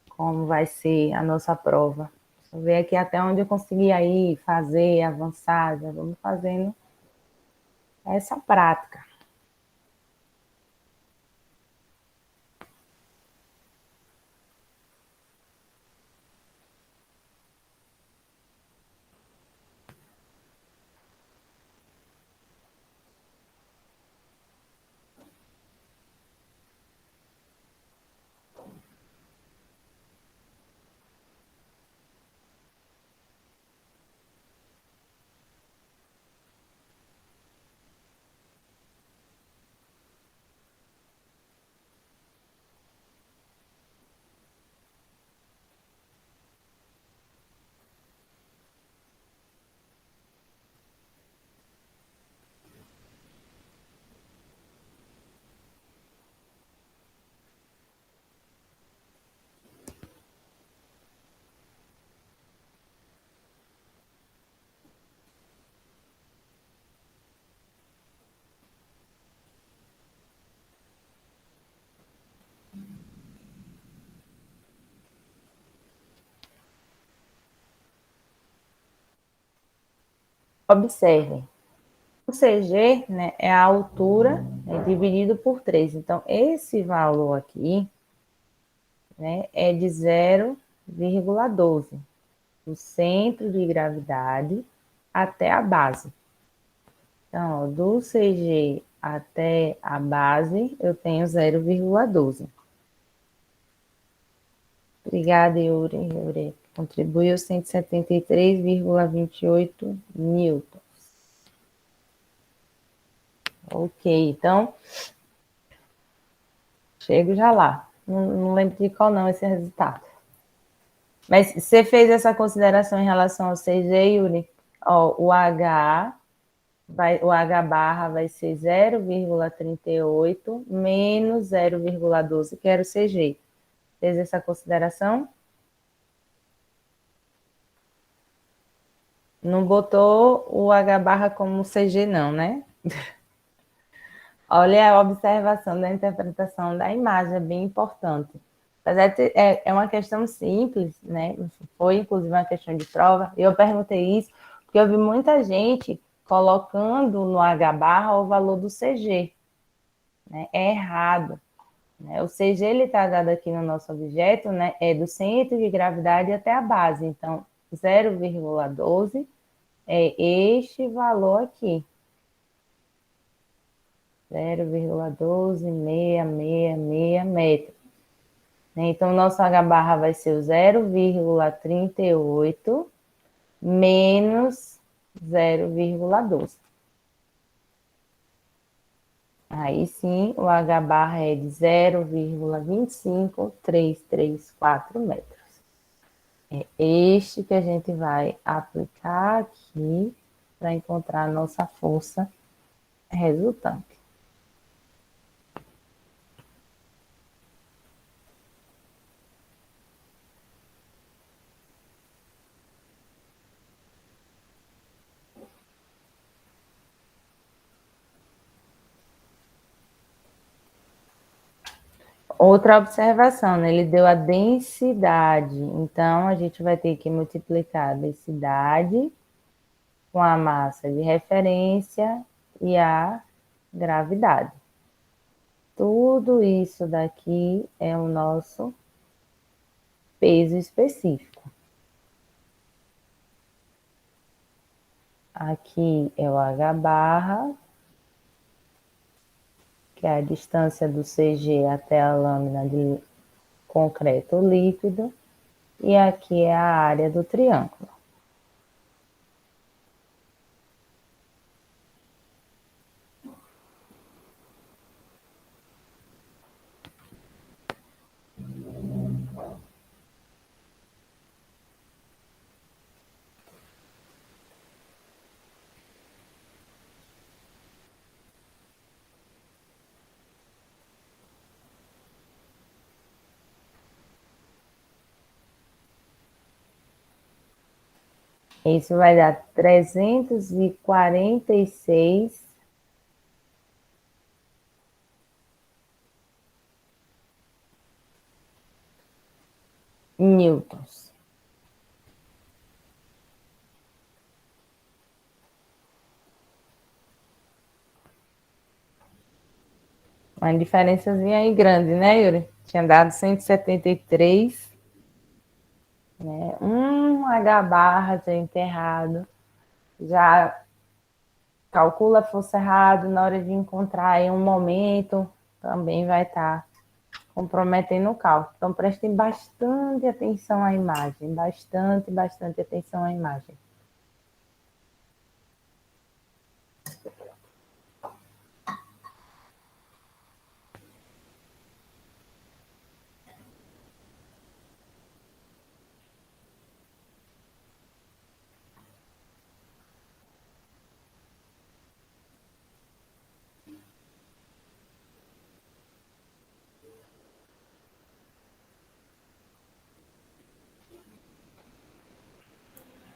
como vai ser a nossa prova. Vou ver aqui até onde eu consegui aí fazer, avançar, já vamos fazendo essa prática. Observem, o CG, né, é a altura, né, dividido por 3. Então, esse valor aqui, né, é de 0,12, do centro de gravidade até a base. Então, ó, do CG até a base, eu tenho 0,12. Obrigada, Yuri. Yuri contribuiu 173,28 newtons. Ok, então, chego já lá. Não lembro de qual não esse resultado. Mas você fez essa consideração em relação ao CG, Yuri? Ó, o H barra vai ser 0,38 menos 0,12, que era o CG. Fez essa consideração? Não botou o H barra como CG, não, né? Olha a observação da interpretação da imagem, é bem importante. Apesar de é uma questão simples, né? Foi, inclusive, uma questão de prova. Eu perguntei isso porque eu vi muita gente colocando no H barra o valor do CG. Né? É errado. Né? O CG ele está dado aqui no nosso objeto, né? É do centro de gravidade até a base. Então, 0,12 é este valor aqui. 0,12666 metros. Então, o nosso H barra vai ser o 0,38 menos 0,12. Aí sim, o H barra é de 0,25334 metros. É este que a gente vai aplicar aqui para encontrar a nossa força resultante. Outra observação, né? Ele deu a densidade. Então, a gente vai ter que multiplicar a densidade com a massa de referência e a gravidade. Tudo isso daqui é o nosso peso específico. Aqui é o H barra, que é a distância do CG até a lâmina de concreto líquido, e aqui é a área do triângulo. Isso vai dar 346 newtons. Uma diferençazinha aí grande, né, Yuri? Tinha dado 173, né? H barra já enterrado. Já calcula a força errado na hora de encontrar em um momento, também vai estar comprometendo o cálculo. Então, prestem bastante atenção à imagem, bastante atenção à imagem.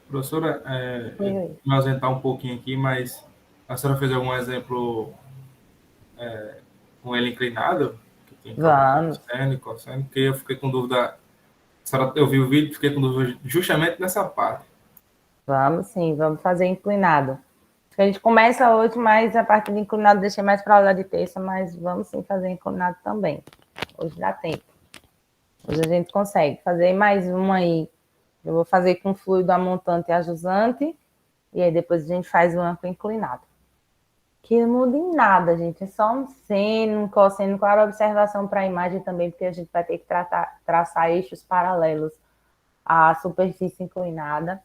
Professora, Oi. me ausentar um pouquinho aqui, mas a senhora fez algum exemplo com ele inclinado? Que tem Vamos. seno e cosseno, porque eu fiquei com dúvida. Eu vi o vídeo e fiquei com dúvida justamente nessa parte. Vamos sim, vamos fazer inclinado. Acho que a gente começa hoje, mas a parte de inclinado deixei mais para aula de terça, mas vamos sim fazer inclinado também. Hoje dá tempo. Hoje a gente consegue fazer mais uma aí. Eu vou fazer com fluido amontante e ajusante, e aí depois a gente faz uma com inclinado. Que não muda em nada, gente. É só um seno, um cosseno, claro, observação para a imagem também, porque a gente vai ter que traçar eixos paralelos à superfície inclinada.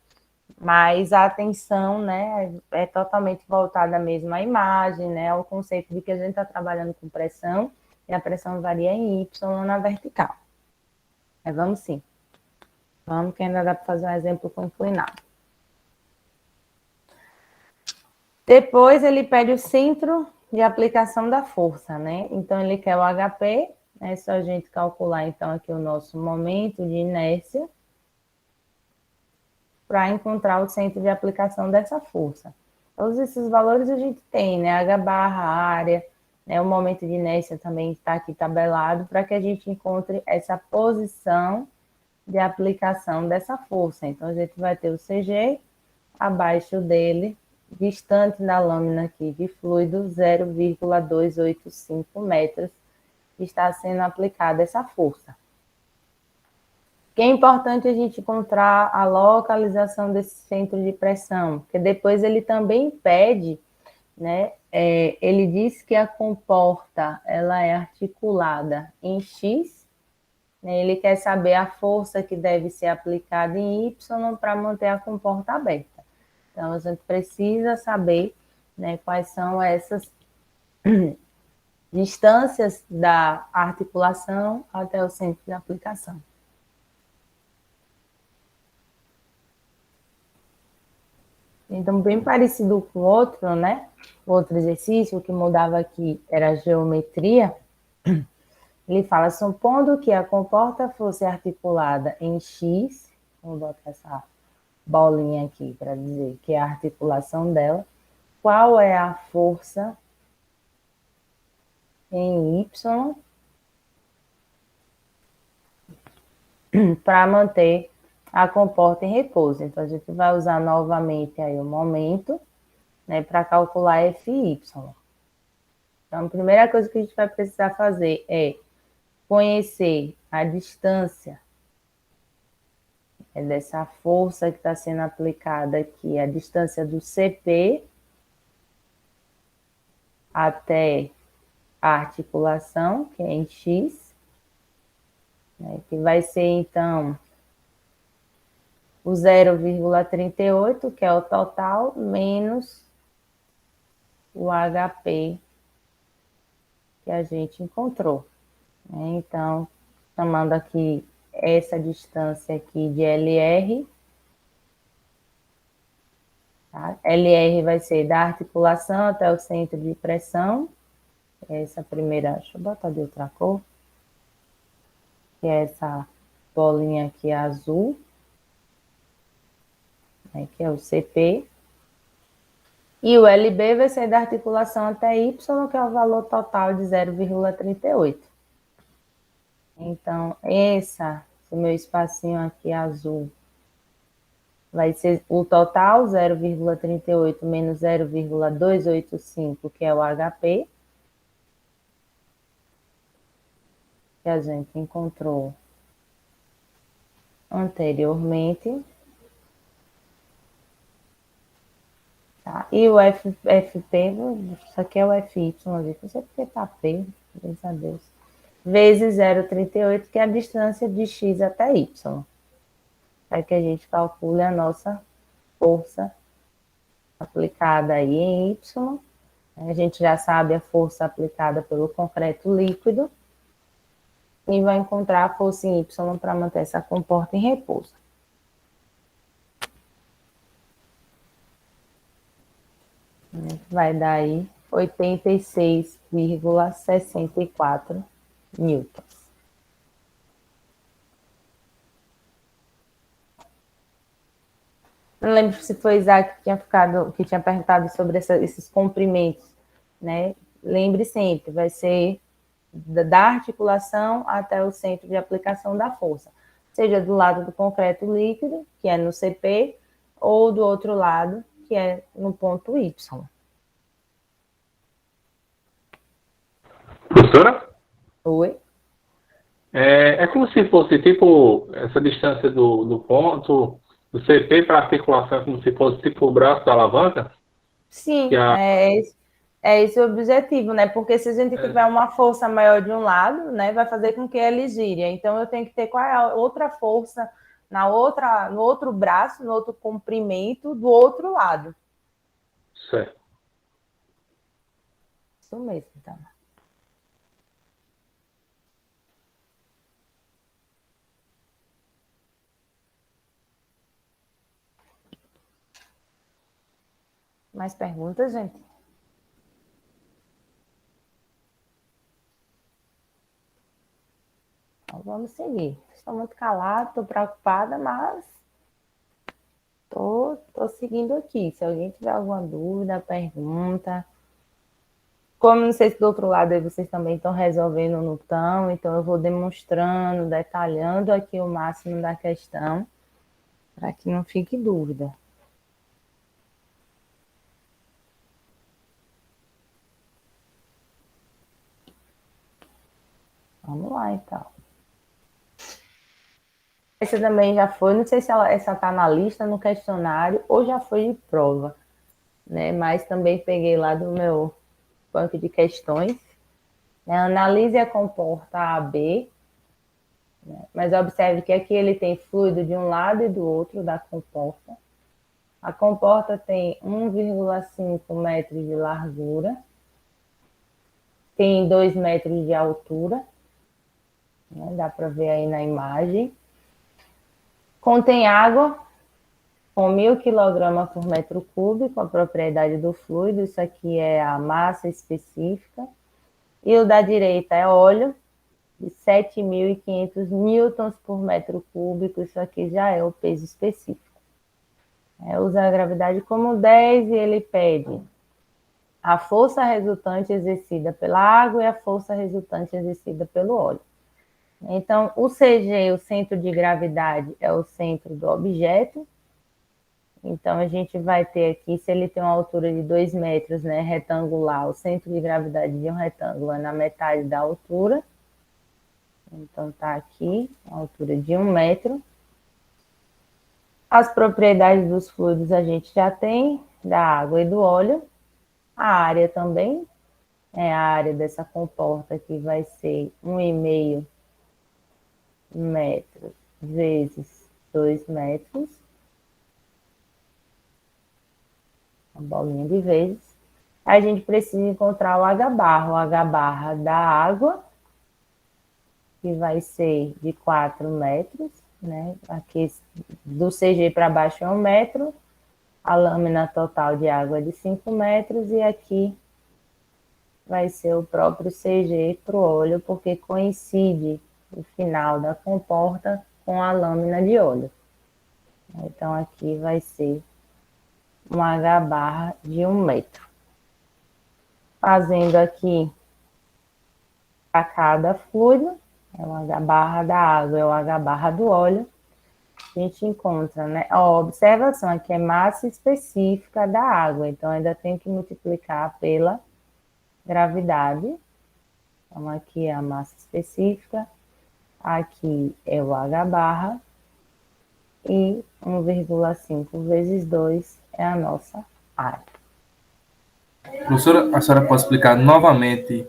Mas a atenção, né, é totalmente voltada mesmo à imagem, né, ao conceito de que a gente está trabalhando com pressão, e a pressão varia em Y na vertical. Mas vamos sim. Vamos, que ainda dá para fazer um exemplo com inclinado. Depois ele pede o centro de aplicação da força, né? Então ele quer o HP, é só a gente calcular então aqui o nosso momento de inércia para encontrar o centro de aplicação dessa força. Todos esses valores a gente tem, né? H barra, área, né? O momento de inércia também está aqui tabelado para que a gente encontre essa posição de aplicação dessa força. Então a gente vai ter o CG, abaixo dele, distante da lâmina aqui de fluido, 0,285 metros, está sendo aplicada essa força. Que é importante a gente encontrar a localização desse centro de pressão, porque depois ele também pede, né? Ele diz que a comporta ela é articulada em X, né, ele quer saber a força que deve ser aplicada em Y para manter a comporta aberta. Então, a gente precisa saber, né, quais são essas distâncias da articulação até o centro de aplicação. Então, bem parecido com o outro, né? O outro exercício, o que mudava aqui era a geometria. Ele fala, supondo que a comporta fosse articulada em X, vou botar essa bolinha aqui para dizer que é a articulação dela, qual é a força em Y para manter a comporta em repouso. Então, a gente vai usar novamente aí o momento, né, para calcular FY. Então, a primeira coisa que a gente vai precisar fazer é conhecer a distância dessa força que está sendo aplicada aqui, a distância do CP até a articulação, que é em X, né, que vai ser, então, o 0,38, que é o total, menos o HP que a gente encontrou. Então, chamando aqui essa distância aqui de LR, tá? LR vai ser da articulação até o centro de pressão, essa primeira, deixa eu botar de outra cor, que é essa bolinha aqui azul, né, que é o CP, e o LB vai ser da articulação até Y, que é o valor total de 0,38. Então, esse meu espacinho aqui azul vai ser o total, 0,38 menos 0,285, que é o HP, que a gente encontrou anteriormente. Tá? E o FP, isso aqui é o FY, não sei porque tá P, graças a Deus. Vezes 0,38, que é a distância de X até Y. Para que a gente calcule a nossa força aplicada aí em Y. A gente já sabe a força aplicada pelo concreto líquido. E vai encontrar a força em Y para manter essa comporta em repouso. Vai dar aí 86,64 newtons. Não lembro se foi Isaac que tinha perguntado sobre esses comprimentos, né? Lembre sempre, vai ser da articulação até o centro de aplicação da força, seja do lado do concreto líquido, que é no CP, ou do outro lado, que é no ponto Y. Professora? Oi? É como se fosse tipo essa distância do ponto do CP para a articulação, é como se fosse tipo o braço da alavanca? Que Sim, a, é esse o objetivo, né? Porque se a gente tiver uma força maior de um lado, né, vai fazer com que ele gire. Então, eu tenho que ter qual é a outra força no outro braço, no outro comprimento do outro lado. certo. Isso mesmo, então. Mais perguntas, gente? Então, vamos seguir. Estou muito calada, estou preocupada, mas estou seguindo aqui. Se alguém tiver alguma dúvida, pergunta. Como não sei se do outro lado aí vocês também estão resolvendo ou não estão, então eu vou demonstrando, detalhando aqui o máximo da questão, para que não fique dúvida. Vamos lá, então. Essa também já foi, não sei se essa está na lista, no questionário, ou já foi de prova, né? Mas também peguei lá do meu banco de questões. Né? Analise a comporta AB, né? Mas observe que aqui ele tem fluido de um lado e do outro da comporta. A comporta tem 1,5 metros de largura, tem 2 metros de altura, né? Dá para ver aí na imagem. Contém água com 1.000 kg por metro cúbico, a propriedade do fluido, isso aqui é a massa específica. E o da direita é óleo, de 7.500 newtons por metro cúbico, isso aqui já é o peso específico. Usa a gravidade como 10 e ele pede a força resultante exercida pela água e a força resultante exercida pelo óleo. Então, o CG, o centro de gravidade, é o centro do objeto. Então, a gente vai ter aqui, se ele tem uma altura de 2 metros, né, retangular, o centro de gravidade de um retângulo é na metade da altura. Então, está aqui, a altura de 1 metro. As propriedades dos fluidos a gente já tem, da água e do óleo. A área também, a área dessa comporta aqui vai ser 1,5 metros vezes 2 metros. Uma bolinha de vezes. A gente precisa encontrar o H-barra. O H-barra da água, que vai ser de 4 metros, né? Aqui do CG para baixo é 1 metro. A lâmina total de água é de 5 metros. E aqui vai ser o próprio CG para o óleo, porque coincide o final da comporta com a lâmina de óleo. Então, aqui vai ser um H-barra de 1 metro. Fazendo aqui para cada fluido, é o H-barra da água, é o H-barra do óleo, a gente encontra, né? A observação aqui é massa específica da água, então ainda tem que multiplicar pela gravidade. Então, aqui é a massa específica, aqui é o H-barra, e 1,5 vezes 2 é a nossa área. Professora, a senhora pode explicar novamente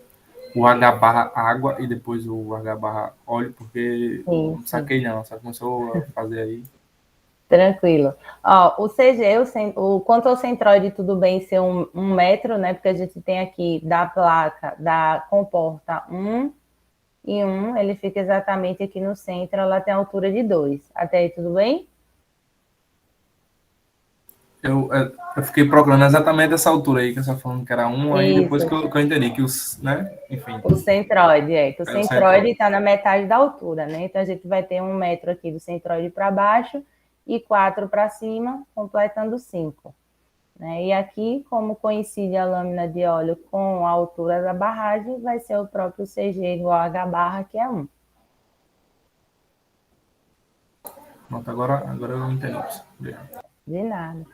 o H barra água e depois o H barra óleo, porque Sim, não saquei não, só começou a fazer aí. Tranquilo. Ó, o CG, o control centroide, tudo bem ser 1 metro, né? Porque a gente tem aqui da placa, da comporta 1 e 1, ele fica exatamente aqui no centro, ela tem altura de 2. Até aí, tudo bem? Eu fiquei procurando exatamente essa altura aí, que você está falando que era 1, aí depois Isso. que eu entendi que os, né, enfim. O centroide, que o o centroide centroide. está na metade da altura, né? Então, a gente vai ter 1 metro aqui do centroide para baixo e 4 para cima, completando 5. Né? E aqui, como coincide a lâmina de óleo com a altura da barragem, vai ser o próprio CG igual a H barra, que é 1. Pronto, agora eu entendi isso. Obrigado. De nada.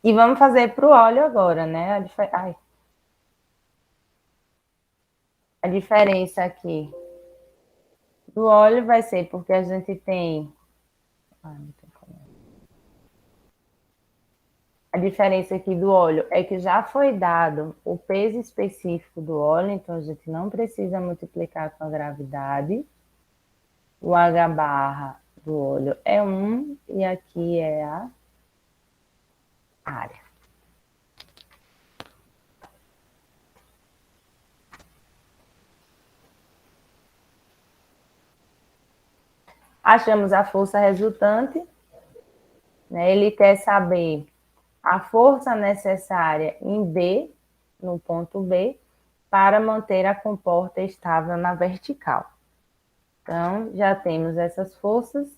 E vamos fazer para o óleo agora, né? A diferença aqui do óleo vai ser porque a gente tem. Não tem como. A diferença aqui do óleo é que já foi dado o peso específico do óleo, então a gente não precisa multiplicar com a gravidade. O H barra do óleo é 1 e aqui é a área. Achamos a força resultante, né? Ele quer saber a força necessária em B, no ponto B, para manter a comporta estável na vertical. Então, já temos essas forças.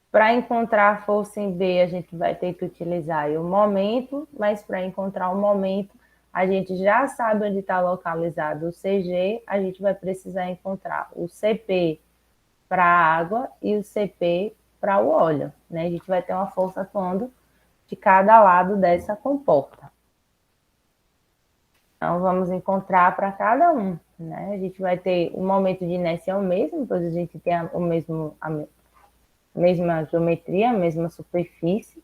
Para encontrar a força em B, a gente vai ter que utilizar o momento, mas para encontrar o momento, a gente já sabe onde está localizado o CG, a gente vai precisar encontrar o CP para a água e o CP para o óleo, né? A gente vai ter uma força atuando de cada lado dessa comporta. Então, vamos encontrar para cada um, né? A gente vai ter o momento de inércia o mesmo, pois a gente tem a mesma geometria, a mesma superfície.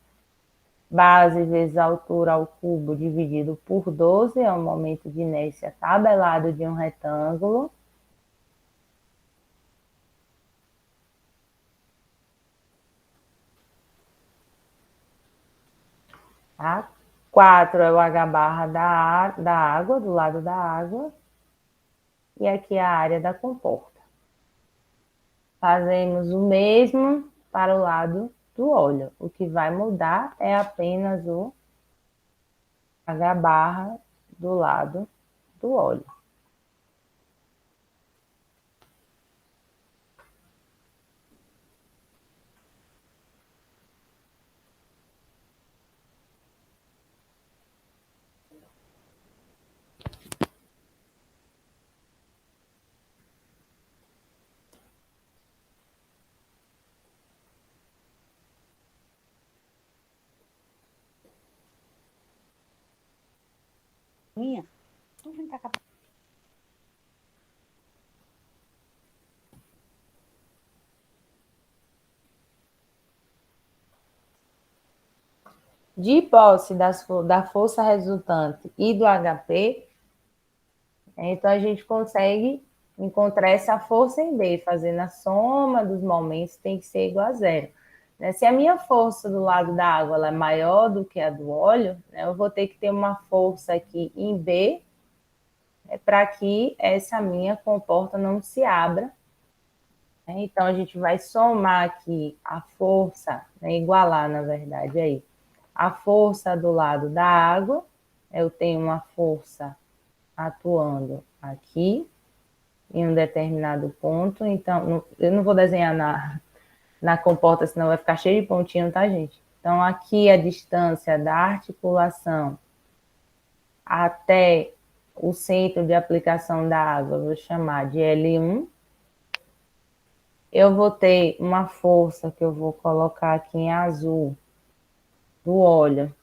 Base vezes a altura ao cubo dividido por 12 é o momento de inércia tabelado de um retângulo. Tá? 4 é o H barra da água, do lado da água. E aqui a área da comporta. Fazemos o mesmo para o lado do óleo. O que vai mudar é apenas o H barra do lado do óleo. Minha? Então vem pra cá. De posse da força resultante e do HP, então a gente consegue encontrar essa força em B, fazendo a soma dos momentos tem que ser igual a zero. Se a minha força do lado da água ela é maior do que a do óleo, né, eu vou ter que ter uma força aqui em B para que essa minha comporta não se abra. Então, a gente vai somar aqui a força, né, igualar, na verdade, aí, a força do lado da água. Eu tenho uma força atuando aqui, em um determinado ponto. Então, eu não vou desenhar na comporta, senão vai ficar cheio de pontinho, tá, gente? Então, aqui a distância da articulação até o centro de aplicação da água, eu vou chamar de L1. Eu vou ter uma força que eu vou colocar aqui em azul, do óleo,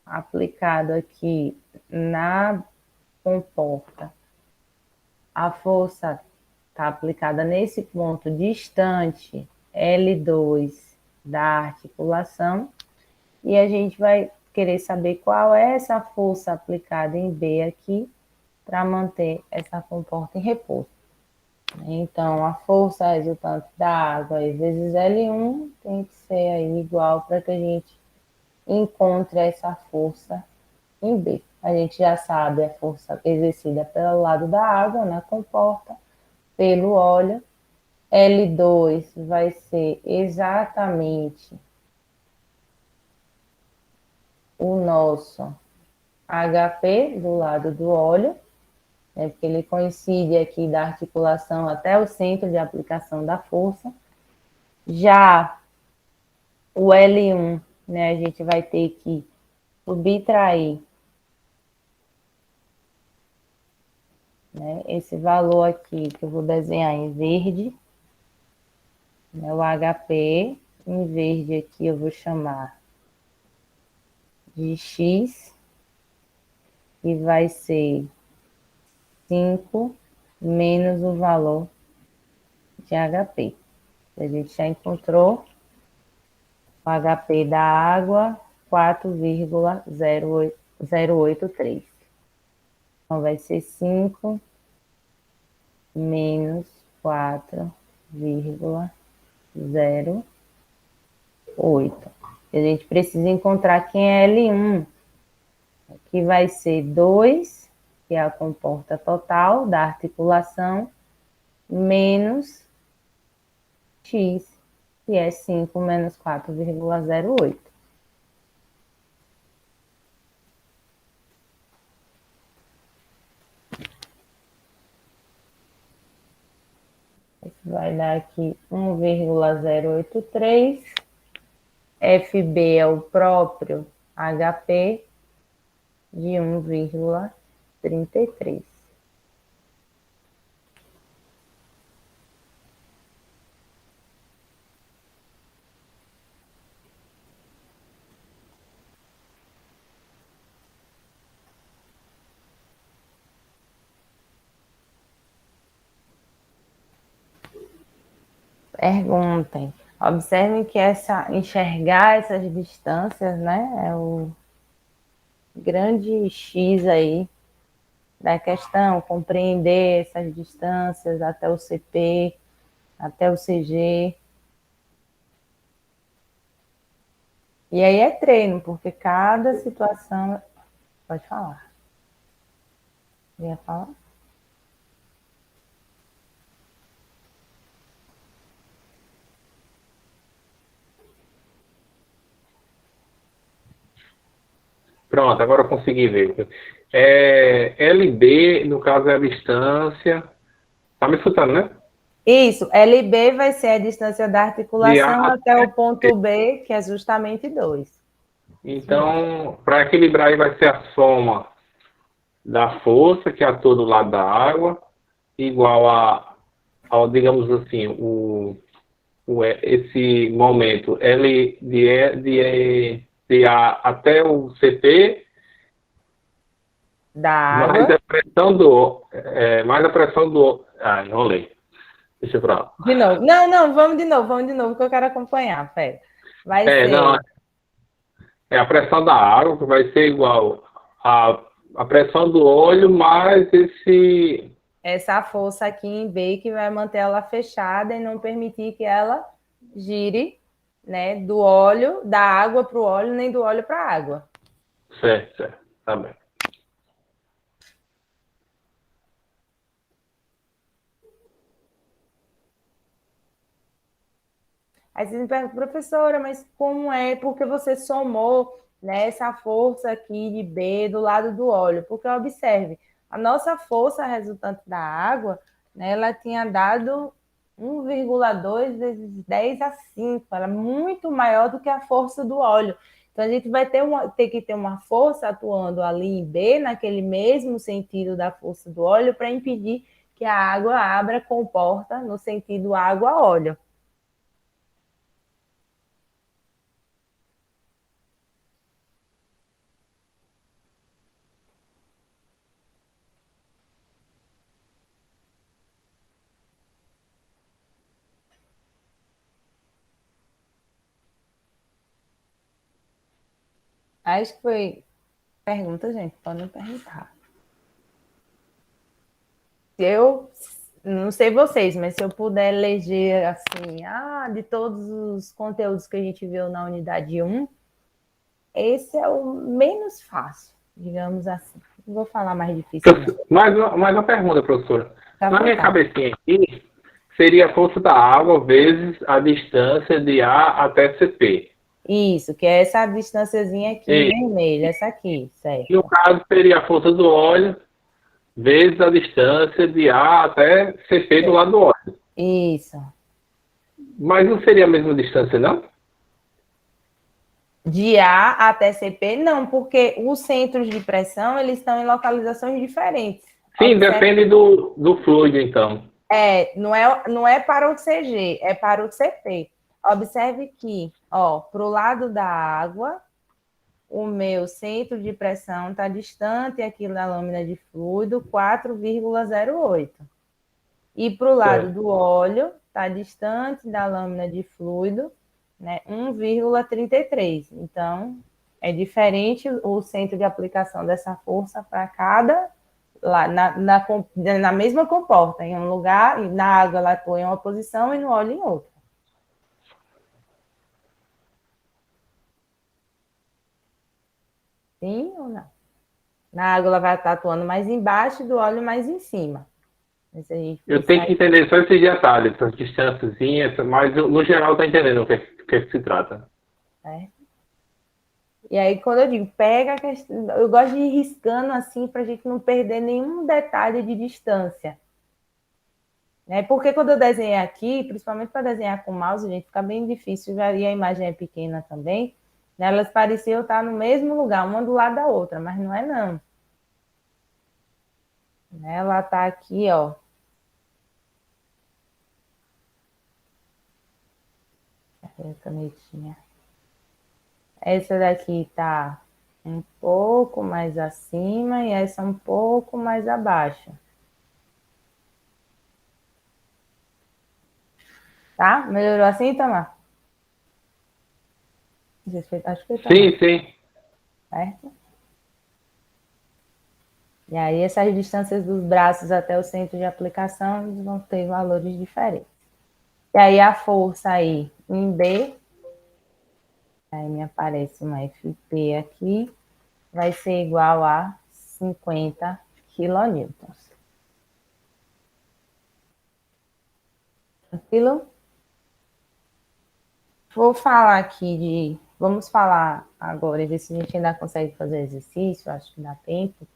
aplicado aqui na comporta. A força está aplicada nesse ponto distante, L2, da articulação. E a gente vai querer saber qual é essa força aplicada em B aqui, para manter essa comporta em repouso. Então, a força resultante da água aí, vezes L1 tem que ser aí igual para que a gente encontre essa força em B. A gente já sabe a força exercida pelo lado da água, na comporta, pelo óleo. L2 vai ser exatamente o nosso HP do lado do óleo, né, porque ele coincide aqui da articulação até o centro de aplicação da força. Já o L1, né, a gente vai ter que subtrair, né, esse valor aqui, que eu vou desenhar em verde, né? O HP, em vez de aqui eu vou chamar de X, e vai ser 5 menos o valor de HP. A gente já encontrou o HP da água, 4,083. Então, vai ser 5 menos 4,08. A gente precisa encontrar quem é L1, que vai ser 2, que é a comporta total da articulação, menos X, que é 5 menos 4,08. Vai dar aqui 1,083. FB é o próprio HP de 1,33. Perguntem. Observem que enxergar essas distâncias, né, é o grande X aí da questão, compreender essas distâncias até o CP, até o CG. E aí é treino, porque cada situação... Pode falar. Ia falar? Pronto, agora eu consegui ver. LB, no caso, é a distância. Tá me escutando, né? Isso, LB vai ser a distância da De articulação A até o ponto B, que é justamente 2. Então, para equilibrar, aí vai ser a soma da força que atua do lado da água, igual ao, digamos assim, esse momento L de A até o CP, Da mais água. a pressão do... Ah, enrolei. Deixa eu pra lá. De novo. Não, vamos de novo, que eu quero acompanhar. Pera. Vai ser Não, é a pressão da água, que vai ser igual a pressão do óleo mais essa força aqui em B que vai manter ela fechada e não permitir que ela gire, né, da água para o óleo, nem do óleo para a água. Certo, tá bem. Aí você me pergunta, professora, mas como é? Porque você somou, né, essa força aqui de B do lado do óleo? Porque observe, a nossa força resultante da água, né, ela tinha dado 1,2 vezes 10 a 5, ela é muito maior do que a força do óleo. Então, a gente vai ter que ter uma força atuando ali em B, naquele mesmo sentido da força do óleo, para impedir que a água abra com porta no sentido água-óleo. Acho que foi... Pergunta, gente, podem perguntar. Eu não sei vocês, mas se eu puder eleger assim, de todos os conteúdos que a gente viu na unidade 1, esse é o menos fácil, digamos assim. Não vou falar mais difícil, não. Mais uma pergunta, professora. Tá Na minha vontade. cabecinha aqui, seria a força da água vezes a distância de A até CP. Isso, que é essa distânciazinha aqui em vermelho, essa aqui, certo? E no caso, seria a força do óleo vezes a distância de A até CP do lado do óleo. Isso. Mas não seria a mesma distância, não? De A até CP, não, porque os centros de pressão, eles estão em localizações diferentes. Sim, Observe- depende do fluido, então. Não é para o CG, é para o CP. Observe que, ó, para o lado da água, o meu centro de pressão está distante aqui da lâmina de fluido 4,08. E para o lado Certo. do óleo, está distante da lâmina de fluido, né, 1,33. Então, é diferente o centro de aplicação dessa força para cada, lá na mesma comporta. Em um lugar, na água ela atua em uma posição e no óleo em outra. Sim ou não? Na água ela vai estar atuando mais embaixo e do óleo mais em cima. Mas a gente Eu tenho que sai, entender só esses detalhes, essas distânciazinhas, mas no geral tá entendendo o que é que se trata. né? E aí, quando eu digo, pega a questão, eu gosto de ir riscando assim para a gente não perder nenhum detalhe de distância. Né? Porque quando eu desenhei aqui, principalmente para desenhar com mouse, gente, fica bem difícil, e a imagem é pequena também, né? Elas pareciam estar no mesmo lugar, uma do lado da outra, mas não é não. Né? Ela está aqui, ó. Cadê a canetinha? Essa daqui está um pouco mais acima e essa um pouco mais abaixo. Tá? Melhorou assim, Tamar? Acho que foi Tamar, Sim, sim. certo? E aí essas distâncias dos braços até o centro de aplicação eles vão ter valores diferentes. E aí a força aí em B, aí me aparece uma FP aqui, vai ser igual a 50 quilonewtons. Tranquilo? Vou falar aqui de... Vamos falar agora, ver se a gente ainda consegue fazer exercício, acho que dá tempo.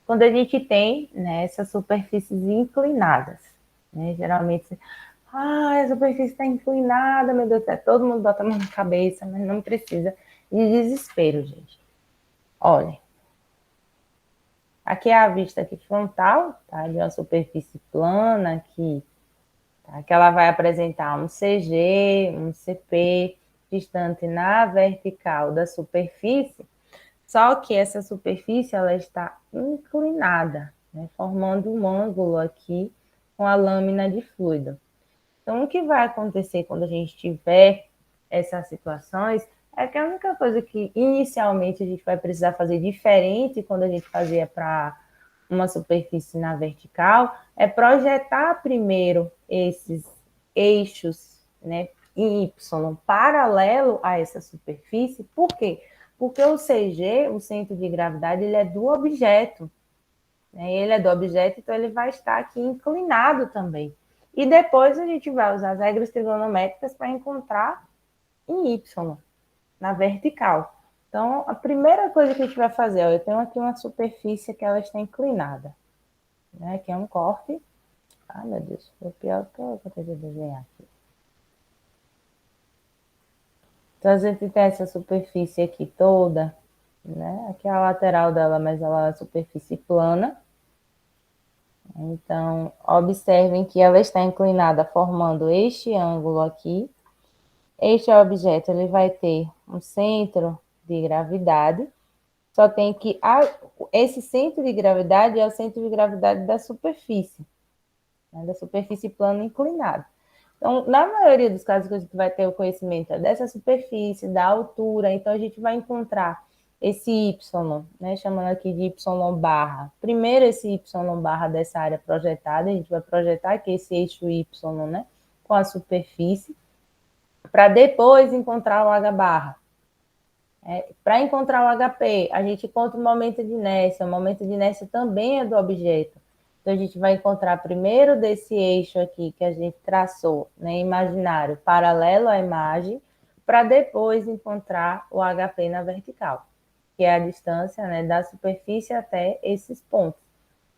Quando a gente tem, né, essas superfícies inclinadas, né? Geralmente, a superfície está inclinada, meu Deus do céu, todo mundo bota a mão na cabeça, mas não precisa de desespero, gente. Olhem, aqui é a vista aqui frontal, tá? De uma superfície plana aqui, tá? Que ela vai apresentar um CG, um CP, distante na vertical da superfície, só que essa superfície ela está inclinada, né? Formando um ângulo aqui com a lâmina de fluido. Então, o que vai acontecer quando a gente tiver essas situações é que a única coisa que inicialmente a gente vai precisar fazer diferente quando a gente fazia para uma superfície na vertical é projetar primeiro esses eixos, né, em Y paralelo a essa superfície. Por quê? Porque o CG, o centro de gravidade, ele é do objeto. Né? Ele é do objeto, então ele vai estar aqui inclinado também. E depois a gente vai usar as regras trigonométricas para encontrar em Y, na vertical. Então, a primeira coisa que a gente vai fazer, ó, eu tenho aqui uma superfície que ela está inclinada, né? Que é um corte. Ai, meu Deus, foi pior que eu tentei desenhar aqui. Então, a gente tem essa superfície aqui toda, né? Aqui é a lateral dela, mas ela é uma superfície plana. Então, observem que ela está inclinada formando este ângulo aqui. Este objeto ele vai ter um centro de gravidade, só tem que esse centro de gravidade é o centro de gravidade da superfície, né, da superfície plana inclinada. Então, na maioria dos casos que a gente vai ter o conhecimento é dessa superfície, da altura, então a gente vai encontrar esse Y, né, chamando aqui de Y barra. Primeiro esse Y barra dessa área projetada, a gente vai projetar aqui esse eixo Y, né, com a superfície, para depois encontrar o H barra. Para encontrar o HP, a gente encontra o momento de inércia também é do objeto. Então, a gente vai encontrar primeiro desse eixo aqui que a gente traçou, né, imaginário, paralelo à imagem, para depois encontrar o HP na vertical, que é a distância, né, da superfície até esses pontos.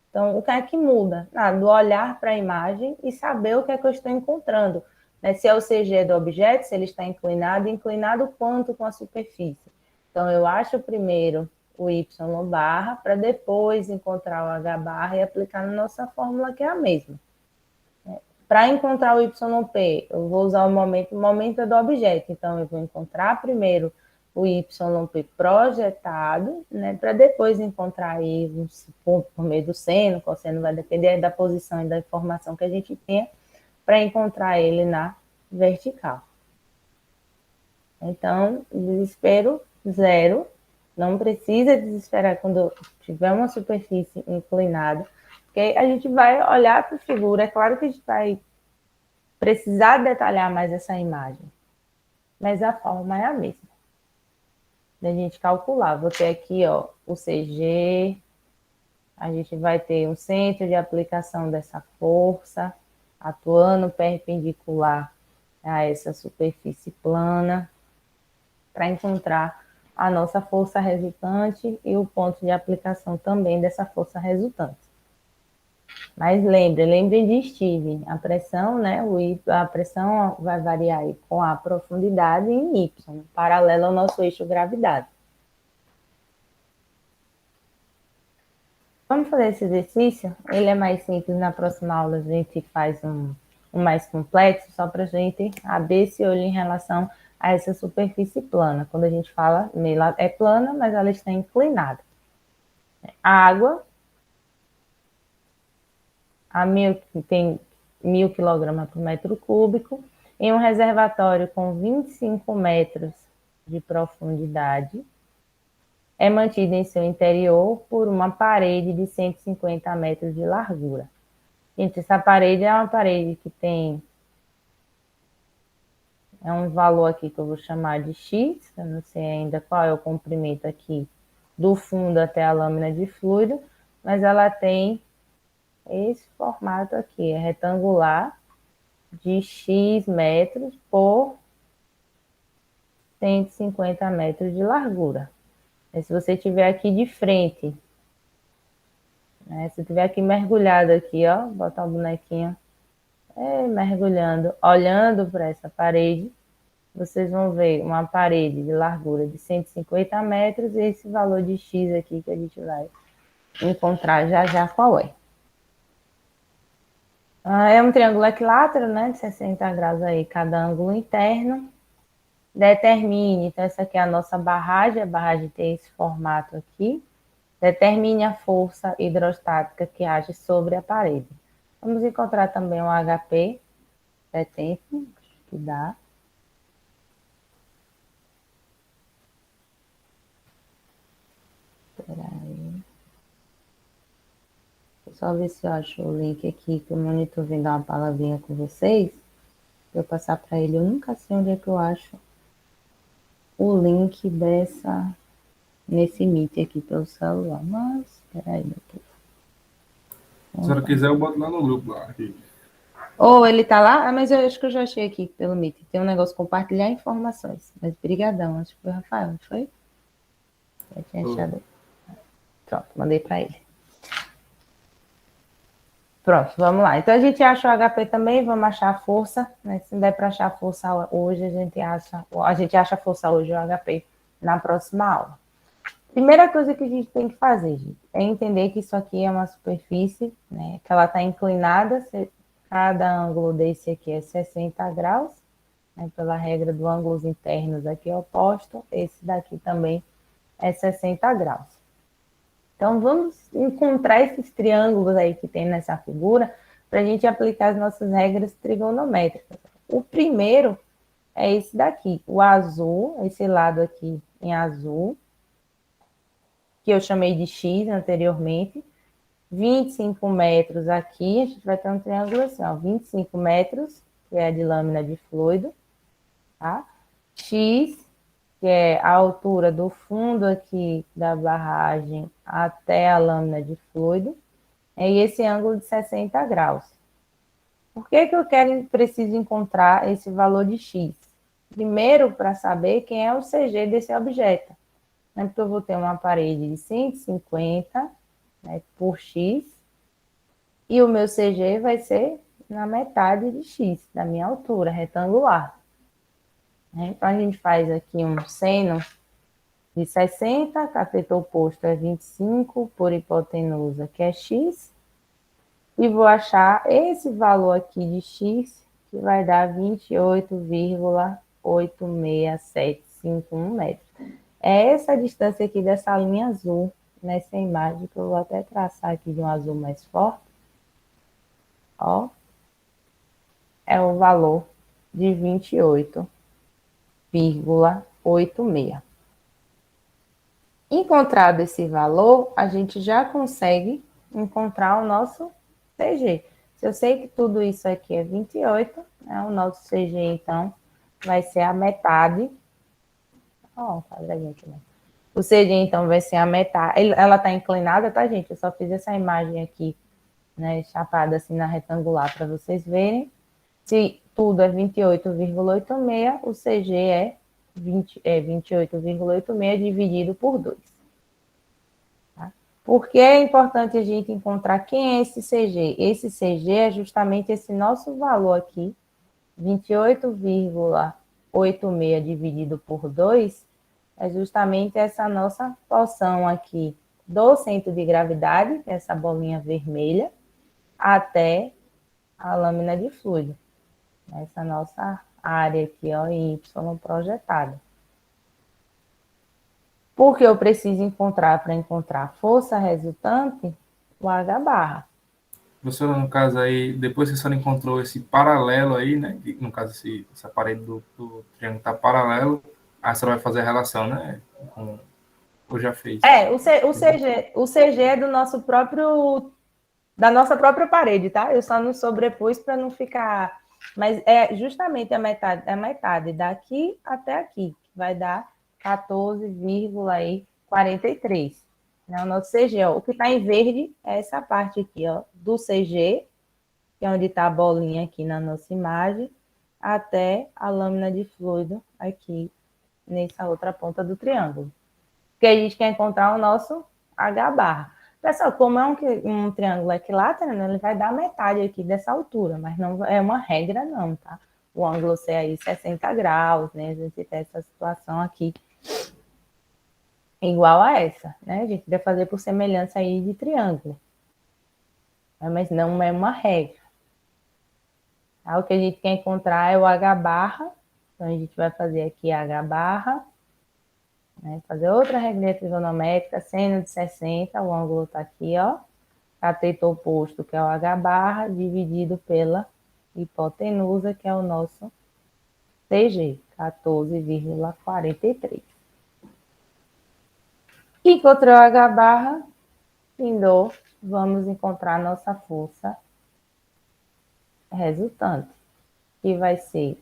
Então, o que é que muda? Do olhar para a imagem e saber o que é que eu estou encontrando. Né? Se é o CG do objeto, se ele está inclinado, inclinado quanto com a superfície. Então, eu acho primeiro o Y barra, para depois encontrar o H barra e aplicar na nossa fórmula, que é a mesma. para encontrar o YP, eu vou usar o momento é do objeto. Então, eu vou encontrar primeiro o YP projetado, né, para depois encontrar aí por meio do seno, cosseno vai depender da posição e da informação que a gente tenha, para encontrar ele na vertical. Então, desespero zero, não precisa desesperar quando tiver uma superfície inclinada, porque a gente vai olhar para a figura, é claro que a gente vai precisar detalhar mais essa imagem, mas a forma é a mesma. Da gente calcular, vou ter aqui, ó, o CG, a gente vai ter um centro de aplicação dessa força, atuando perpendicular a essa superfície plana, para encontrar a nossa força resultante e o ponto de aplicação também dessa força resultante. Mas lembrem de Stevens, a pressão, né? A pressão vai variar aí com a profundidade em Y, paralelo ao nosso eixo gravidade. Vamos fazer esse exercício? Ele é mais simples, na próxima aula a gente faz um mais complexo, só para a gente abrir esse olho em relação a essa superfície plana. Quando a gente fala, ela é plana, mas ela está inclinada. A água, tem 1.000 kg por metro cúbico, em um reservatório com 25 metros de profundidade, é mantida em seu interior por uma parede de 150 metros de largura. Gente, essa parede é uma parede que tem um valor aqui que eu vou chamar de X, eu não sei ainda qual é o comprimento aqui do fundo até a lâmina de fluido, mas ela tem esse formato aqui, é retangular, de X metros por 150 metros de largura. E se você tiver aqui de frente, né, se tiver aqui mergulhado aqui, ó, botar o bonequinho, mergulhando, olhando para essa parede, vocês vão ver uma parede de largura de 150 metros e esse valor de X aqui que a gente vai encontrar já qual é. É um triângulo equilátero, né, de 60 graus aí, cada ângulo interno. Determine, então essa aqui é a nossa barragem, a barragem tem esse formato aqui. Determine a força hidrostática que age sobre a parede. Vamos encontrar também o HP, 70, que dá. Espera aí. Vou só ver se eu acho o link aqui, que o monitor vem dar uma palavrinha com vocês. Para eu passar para ele, eu nunca sei onde é que eu acho o link nesse Meet aqui pelo celular. Mas, espera aí, meu povo. Se a senhora quiser, eu boto lá no grupo. Lá, aqui. Ou ele tá lá? Mas eu acho que eu já achei aqui pelo Meet. Tem um negócio compartilhar informações. Mas brigadão, acho que foi o Rafael, não foi? Já tinha achado. Pronto, mandei para ele. Pronto, vamos lá. Então a gente acha o HP também, vamos achar a força, né? Se não der para achar a força hoje, a gente acha a força hoje o HP na próxima aula. Primeira coisa que a gente tem que fazer, gente, é entender que isso aqui é uma superfície, né? Que ela está inclinada, cada ângulo desse aqui é 60 graus, né? Pela regra do ângulos internos aqui é oposto, esse daqui também é 60 graus. Então, vamos encontrar esses triângulos aí que tem nessa figura para a gente aplicar as nossas regras trigonométricas. O primeiro é esse daqui, o azul, esse lado aqui em azul, que eu chamei de X anteriormente. 25 metros aqui, a gente vai ter um triângulo assim, ó, 25 metros, que é de lâmina de fluido, tá? X, que é a altura do fundo aqui da barragem até a lâmina de fluido, e esse ângulo de 60 graus. Por que eu preciso encontrar esse valor de X? Primeiro, para saber quem é o CG desse objeto. Né? Porque eu vou ter uma parede de 150, né, por X, e o meu CG vai ser na metade de X, da minha altura retangular. Então, a gente faz aqui um seno de 60, cateto oposto é 25, por hipotenusa, que é X. e vou achar esse valor aqui de x, que vai dar 28,86751 metros. É essa a distância aqui dessa linha azul, nessa imagem, que eu vou até traçar aqui de um azul mais forte. Ó, é o valor de 28,86. Encontrado esse valor, a gente já consegue encontrar o nosso CG. Se eu sei que tudo isso aqui é 28, né, o nosso CG, então, vai ser a metade. Ó, quadradinho aqui, né? O CG, então, vai ser a metade. Ela está inclinada, tá, gente? Eu só fiz essa imagem aqui, né, chapada assim na retangular, para vocês verem. Se tudo é 28,86, o CG é 28,86 dividido por 2. Tá? Por que é importante a gente encontrar quem é esse CG? Esse CG é justamente esse nosso valor aqui, 28,86 dividido por 2, é justamente essa nossa porção aqui do centro de gravidade, essa bolinha vermelha, até a lâmina de fluido. Essa nossa área aqui, ó, em Y projetada. Porque eu preciso encontrar, para encontrar a força resultante, o H barra. Professora, no caso aí, depois que a senhora encontrou esse paralelo aí, né? No caso, essa parede do triângulo está paralelo, aí a senhora vai fazer a relação, né? Ou já fez? O CG é do nosso próprio, da nossa própria parede, tá? Eu só não sobrepus para não ficar... Mas é justamente a metade daqui até aqui, que vai dar 14,43. Né? O nosso CG, ó, o que está em verde é essa parte aqui, ó, do CG, que é onde está a bolinha aqui na nossa imagem, até a lâmina de fluido aqui, nessa outra ponta do triângulo. Porque a gente quer encontrar o nosso H barra. Pessoal, como é um triângulo equilátero, né, ele vai dar metade aqui dessa altura, mas não é uma regra não, tá? O ângulo ser aí 60 graus, né? A gente tem essa situação aqui igual a essa, né? A gente vai fazer por semelhança aí de triângulo. Mas não é uma regra. Tá? O que a gente quer encontrar é o H barra. Então, a gente vai fazer aqui H barra. Né? Fazer outra regrinha trigonométrica, seno de 60, o ângulo está aqui, ó. Cateto oposto, que é o H barra, dividido pela hipotenusa, que é o nosso CG, 14,43. Encontrou o H barra, findou, vamos encontrar nossa força resultante, que vai ser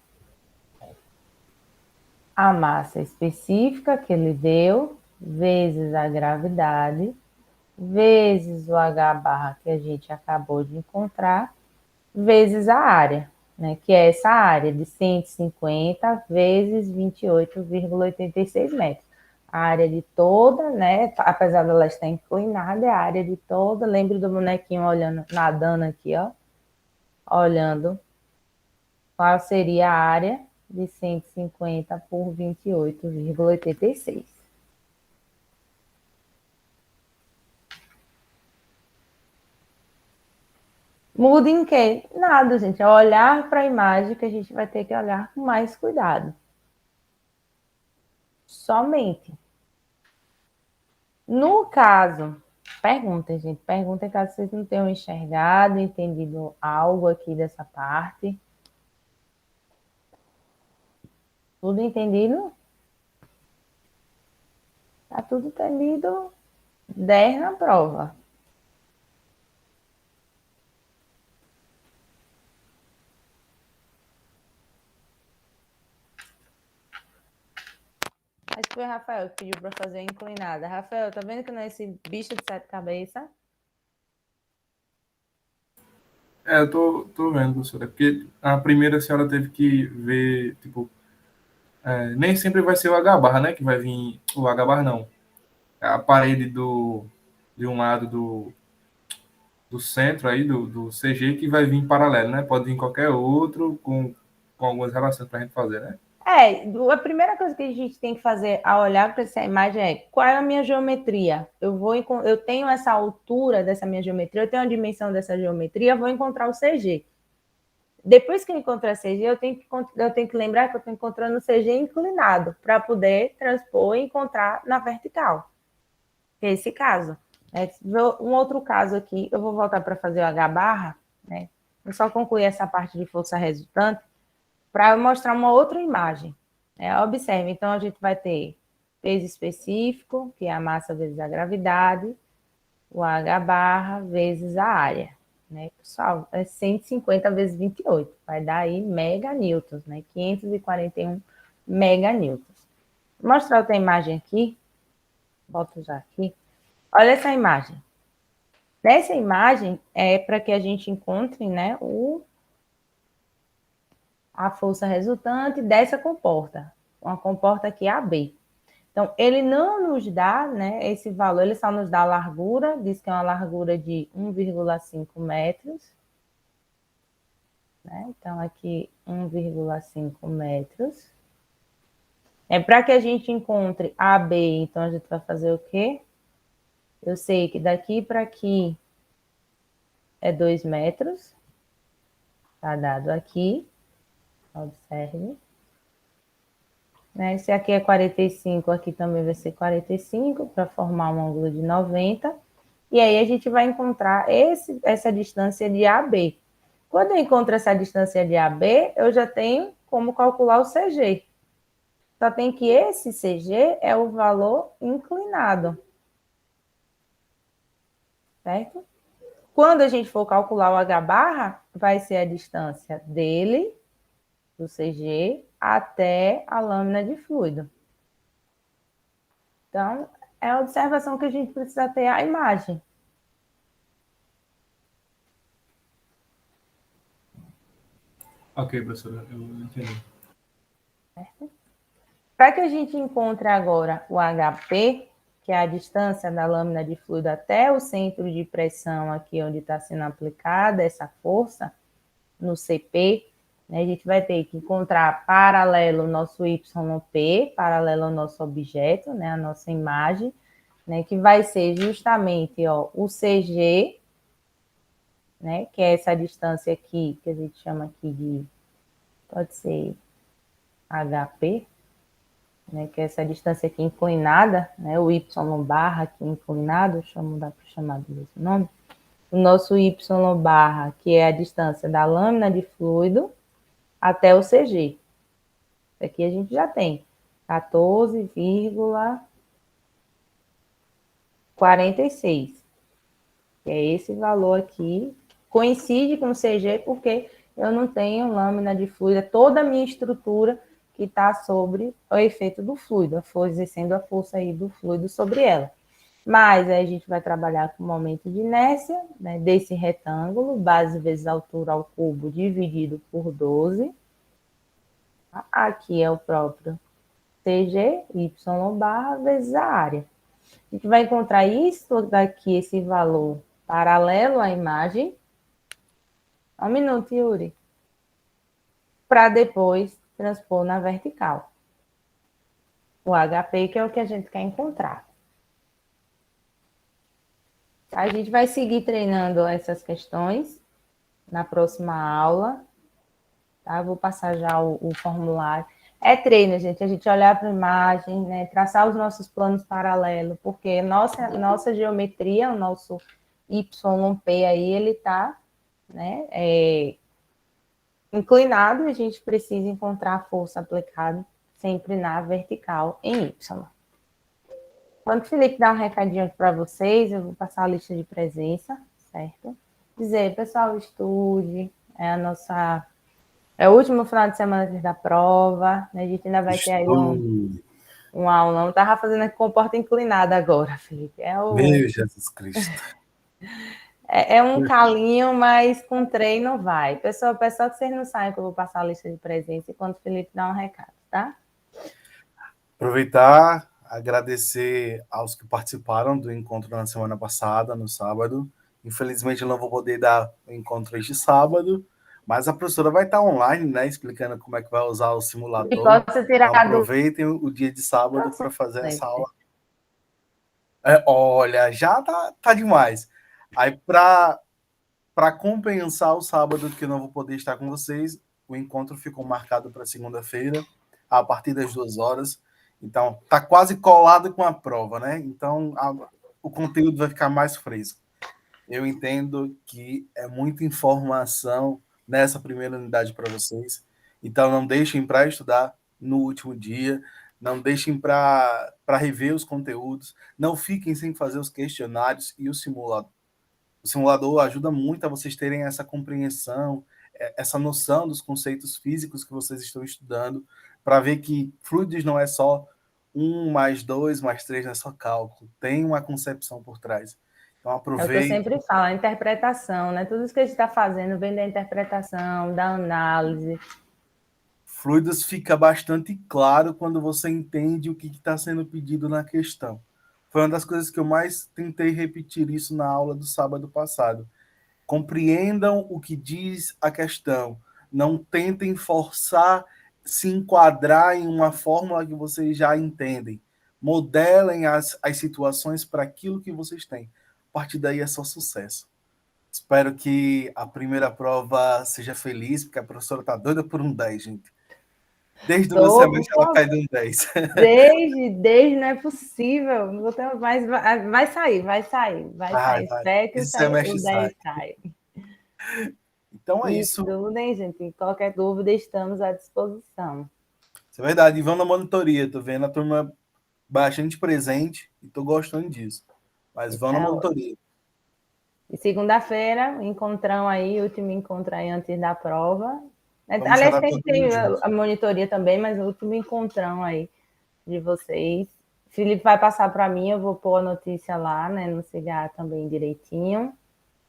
a massa específica que ele deu, vezes a gravidade, vezes o H barra que a gente acabou de encontrar, vezes a área, né, que é essa área de 150 vezes 28,86 metros. A área de toda, né, apesar dela estar inclinada, é a área de toda. Lembra do bonequinho olhando, nadando aqui, ó, olhando qual seria a área de 150 por 28,86. Muda em quê? Nada, gente. É olhar para a imagem que a gente vai ter que olhar com mais cuidado. Somente. No caso, perguntem, gente. Perguntem caso vocês não tenham enxergado, entendido algo aqui dessa parte. Tudo entendido? Tá tudo entendido. 10 na prova. Acho que foi o Rafael que pediu para fazer a inclinada. Rafael, tá vendo que não é esse bicho de 7 cabeças? Eu tô vendo, professora, porque a primeira a senhora teve que ver, tipo, nem sempre vai ser o H barra, né, que vai vir, o H barra não, a parede de um lado do centro aí, do CG, que vai vir em paralelo, né, pode vir qualquer outro com algumas relações pra gente fazer, né. A primeira coisa que a gente tem que fazer ao olhar para essa imagem é qual é a minha geometria. Eu tenho essa altura dessa minha geometria, eu tenho a dimensão dessa geometria, eu vou encontrar o CG. Depois que eu encontrar CG, eu tenho que lembrar que eu estou encontrando o CG inclinado para poder transpor e encontrar na vertical. Que é esse caso. Um outro caso aqui, eu vou voltar para fazer o H barra, né? Eu só concluir essa parte de força resultante para mostrar uma outra imagem. Observe, então a gente vai ter peso específico, que é a massa vezes a gravidade, o H barra vezes a área. Né? Pessoal, é 150 vezes 28, vai dar aí meganewtons, né? 541 meganewtons. Vou mostrar outra imagem aqui, boto já aqui. Olha essa imagem. Nessa imagem é para que a gente encontre, né, a força resultante dessa comporta. Uma comporta aqui AB. Então, ele não nos dá, né, esse valor, ele só nos dá a largura, diz que é uma largura de 1,5 metros. Né? Então, aqui 1,5 metros. Para que a gente encontre AB, então a gente vai fazer o quê? Eu sei que daqui para aqui é 2 metros. Está dado aqui. Observe. Né? Se aqui é 45, aqui também vai ser 45, para formar um ângulo de 90. E aí a gente vai encontrar essa distância de AB. Quando eu encontro essa distância de AB, eu já tenho como calcular o CG. Só tem que esse CG é o valor inclinado. Certo? Quando a gente for calcular o H barra, vai ser a distância dele, do CG, até a lâmina de fluido. Então, é a observação que a gente precisa ter a imagem. Ok, professora, eu entendi. Para que a gente encontre agora o HP, que é a distância da lâmina de fluido até o centro de pressão aqui onde está sendo aplicada essa força, no CP, né, a gente vai ter que encontrar paralelo o nosso YP, paralelo ao nosso objeto, né, a nossa imagem, né, que vai ser justamente o CG, né, que é essa distância aqui, que a gente chama aqui de, pode ser HP, né, que é essa distância aqui inclinada, né, o Y barra aqui inclinado, deixa eu mudar para chamar do mesmo nome, o nosso Y barra, que é a distância da lâmina de fluido até o CG. Aqui a gente já tem 14,46. Que é esse valor aqui. Coincide com o CG porque eu não tenho lâmina de fluido, é toda a minha estrutura que está sobre o efeito do fluido, exercendo a força aí do fluido sobre ela. Mas aí a gente vai trabalhar com o momento de inércia, né, desse retângulo, base vezes altura ao cubo dividido por 12. Aqui é o próprio CG, Y barra vezes a área. A gente vai encontrar isso daqui, esse valor paralelo à imagem. Um minuto, Yuri. Para depois transpor na vertical. O HP, que é o que a gente quer encontrar. A gente vai seguir treinando essas questões na próxima aula. Tá? Vou passar já o formulário. É treino, gente. A gente olhar para a imagem, né? Traçar os nossos planos paralelos, porque nossa geometria, o nosso YP aí, ele está, né, inclinado e a gente precisa encontrar a força aplicada sempre na vertical em Y. Quando o Felipe dá um recadinho aqui para vocês, eu vou passar a lista de presença, certo? Dizer, pessoal, estude, é o último final de semana antes da prova, né? A gente ainda vai ter aí um aulão. Eu tava fazendo aqui comporta inclinada agora, Felipe. Meu Jesus Cristo. É um calinho, mas com treino vai. Pessoal, que vocês não sabem que eu vou passar a lista de presença enquanto o Felipe dá um recado, tá? Aproveitar, agradecer aos que participaram do encontro na semana passada, no sábado. Infelizmente, eu não vou poder dar o encontro este sábado, Mas a professora vai estar online, né? Explicando como é que vai usar o E simulador. posso tirar Então, do... aproveitem o dia de sábado para fazer essa Sempre. aula. Olha, já tá demais. Aí, para compensar o sábado que eu não vou poder estar com vocês, o encontro ficou marcado para segunda-feira, a partir das 2 horas. Então, tá quase colado com a prova, né? Então, o conteúdo vai ficar mais fresco. Eu entendo que é muita informação nessa primeira unidade para vocês. Então, não deixem para estudar no último dia, não deixem para rever os conteúdos, não fiquem sem fazer os questionários e o simulador. O simulador ajuda muito a vocês terem essa compreensão, essa noção dos conceitos físicos que vocês estão estudando, para ver que fluidos não é só 1 mais 2 mais 3, não é só cálculo, tem uma concepção por trás. Então, É o que eu aproveite. sempre falo, a interpretação, né? Tudo isso que a gente está fazendo vem da interpretação, da análise. Fluidos fica bastante claro quando você entende o que está sendo pedido na questão. Foi uma das coisas que eu mais tentei repetir isso na aula do sábado passado. Compreendam o que diz a questão. Não tentem forçar, se enquadrar em uma fórmula que vocês já entendem. Modelem as situações para aquilo que vocês têm. A partir daí é só sucesso. Espero que a primeira prova seja feliz, porque a professora está doida por um 10, gente. Desde o meu semestre ela cai de um 10. Desde não é possível. Mas vai sair. Vai. Espero que Esse semestre o 10 saia. Então é E isso. tudo, hein, gente? Qualquer dúvida, estamos à disposição. Isso é verdade. E vão na monitoria. Tô vendo a turma bastante presente e tô gostando disso. Mas vão na monitoria. E segunda-feira, encontrão aí, último encontro aí antes da prova. Vamos Aliás, chorar tem todo mundo junto. a monitoria também, mas o último encontrão aí de vocês. Felipe vai passar para mim, eu vou pôr a notícia lá, né, no CGA também direitinho.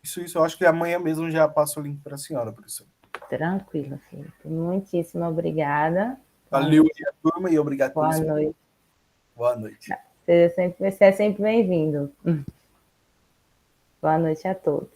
Isso. Eu acho que amanhã mesmo já passo o link para a senhora, professor. Tranquilo, Felipe. Muitíssimo obrigada. Valeu, turma, e obrigado Boa noite. Boa noite. Você é sempre bem-vindo. Boa noite a todos.